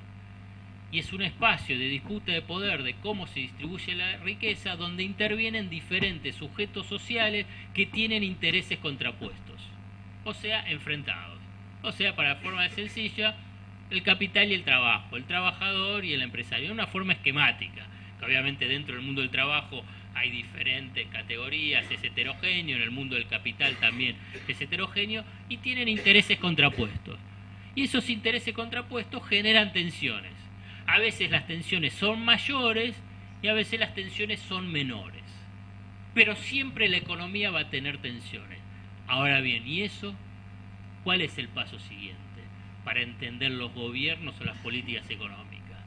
Y es un espacio de disputa de poder de cómo se distribuye la riqueza donde intervienen diferentes sujetos sociales que tienen intereses contrapuestos, o sea, enfrentados. O sea, para forma de sencilla, el capital y el trabajo, el trabajador y el empresario, de una forma esquemática, que obviamente dentro del mundo del trabajo hay diferentes categorías, es heterogéneo, en el mundo del capital también es heterogéneo, y tienen intereses contrapuestos. Y esos intereses contrapuestos generan tensiones. A veces las tensiones son mayores y a veces las tensiones son menores. Pero siempre la economía va a tener tensiones. Ahora bien, ¿y eso? ¿Cuál es el paso siguiente para entender los gobiernos o las políticas económicas?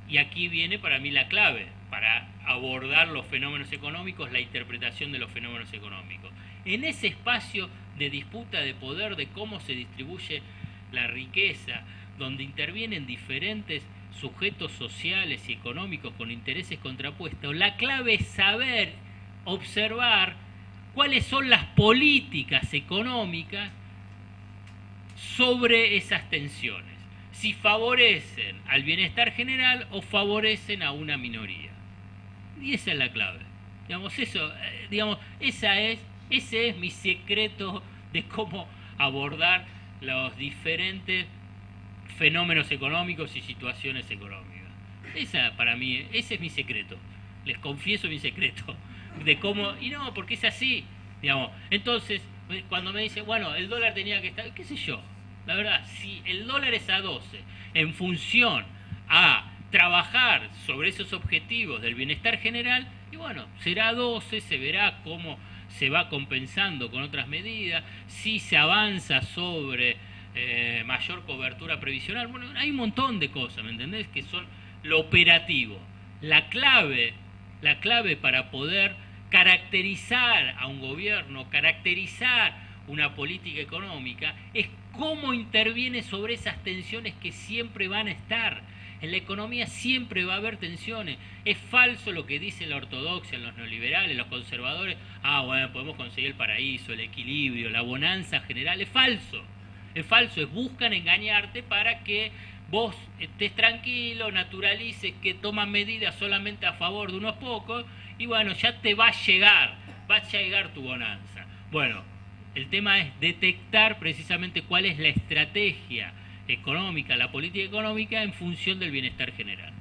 Y aquí viene para mí la clave para abordar los fenómenos económicos, la interpretación de los fenómenos económicos. En ese espacio de disputa de poder, de cómo se distribuye la riqueza, donde intervienen diferentes sujetos sociales y económicos con intereses contrapuestos, la clave es saber observar cuáles son las políticas económicas sobre esas tensiones, si favorecen al bienestar general o favorecen a una minoría. Y esa es la clave. Digamos, ese es mi secreto de cómo abordar los diferentes fenómenos económicos y situaciones económicas. Para mí, ese es mi secreto. Les confieso mi secreto de cómo, y no, porque es así, digamos. Entonces, cuando me dicen, bueno, el dólar tenía que estar, qué sé yo, la verdad, si el dólar es a 12 en función a trabajar sobre esos objetivos del bienestar general, y bueno, será 12, se verá cómo se va compensando con otras medidas, si se avanza sobre mayor cobertura previsional. Bueno, hay un montón de cosas, ¿me entendés? Que son lo operativo. La clave para poder caracterizar a un gobierno, caracterizar una política económica, es cómo interviene sobre esas tensiones que siempre van a estar. En la economía siempre va a haber tensiones. Es falso lo que dice la ortodoxia, los neoliberales, los conservadores. Bueno, podemos conseguir el paraíso, el equilibrio, la bonanza general. Es falso. Es falso, buscan engañarte para que vos estés tranquilo, naturalices que toman medidas solamente a favor de unos pocos y bueno, ya te va a llegar tu bonanza. Bueno, el tema es detectar precisamente cuál es la estrategia económica, la política económica en función del bienestar general.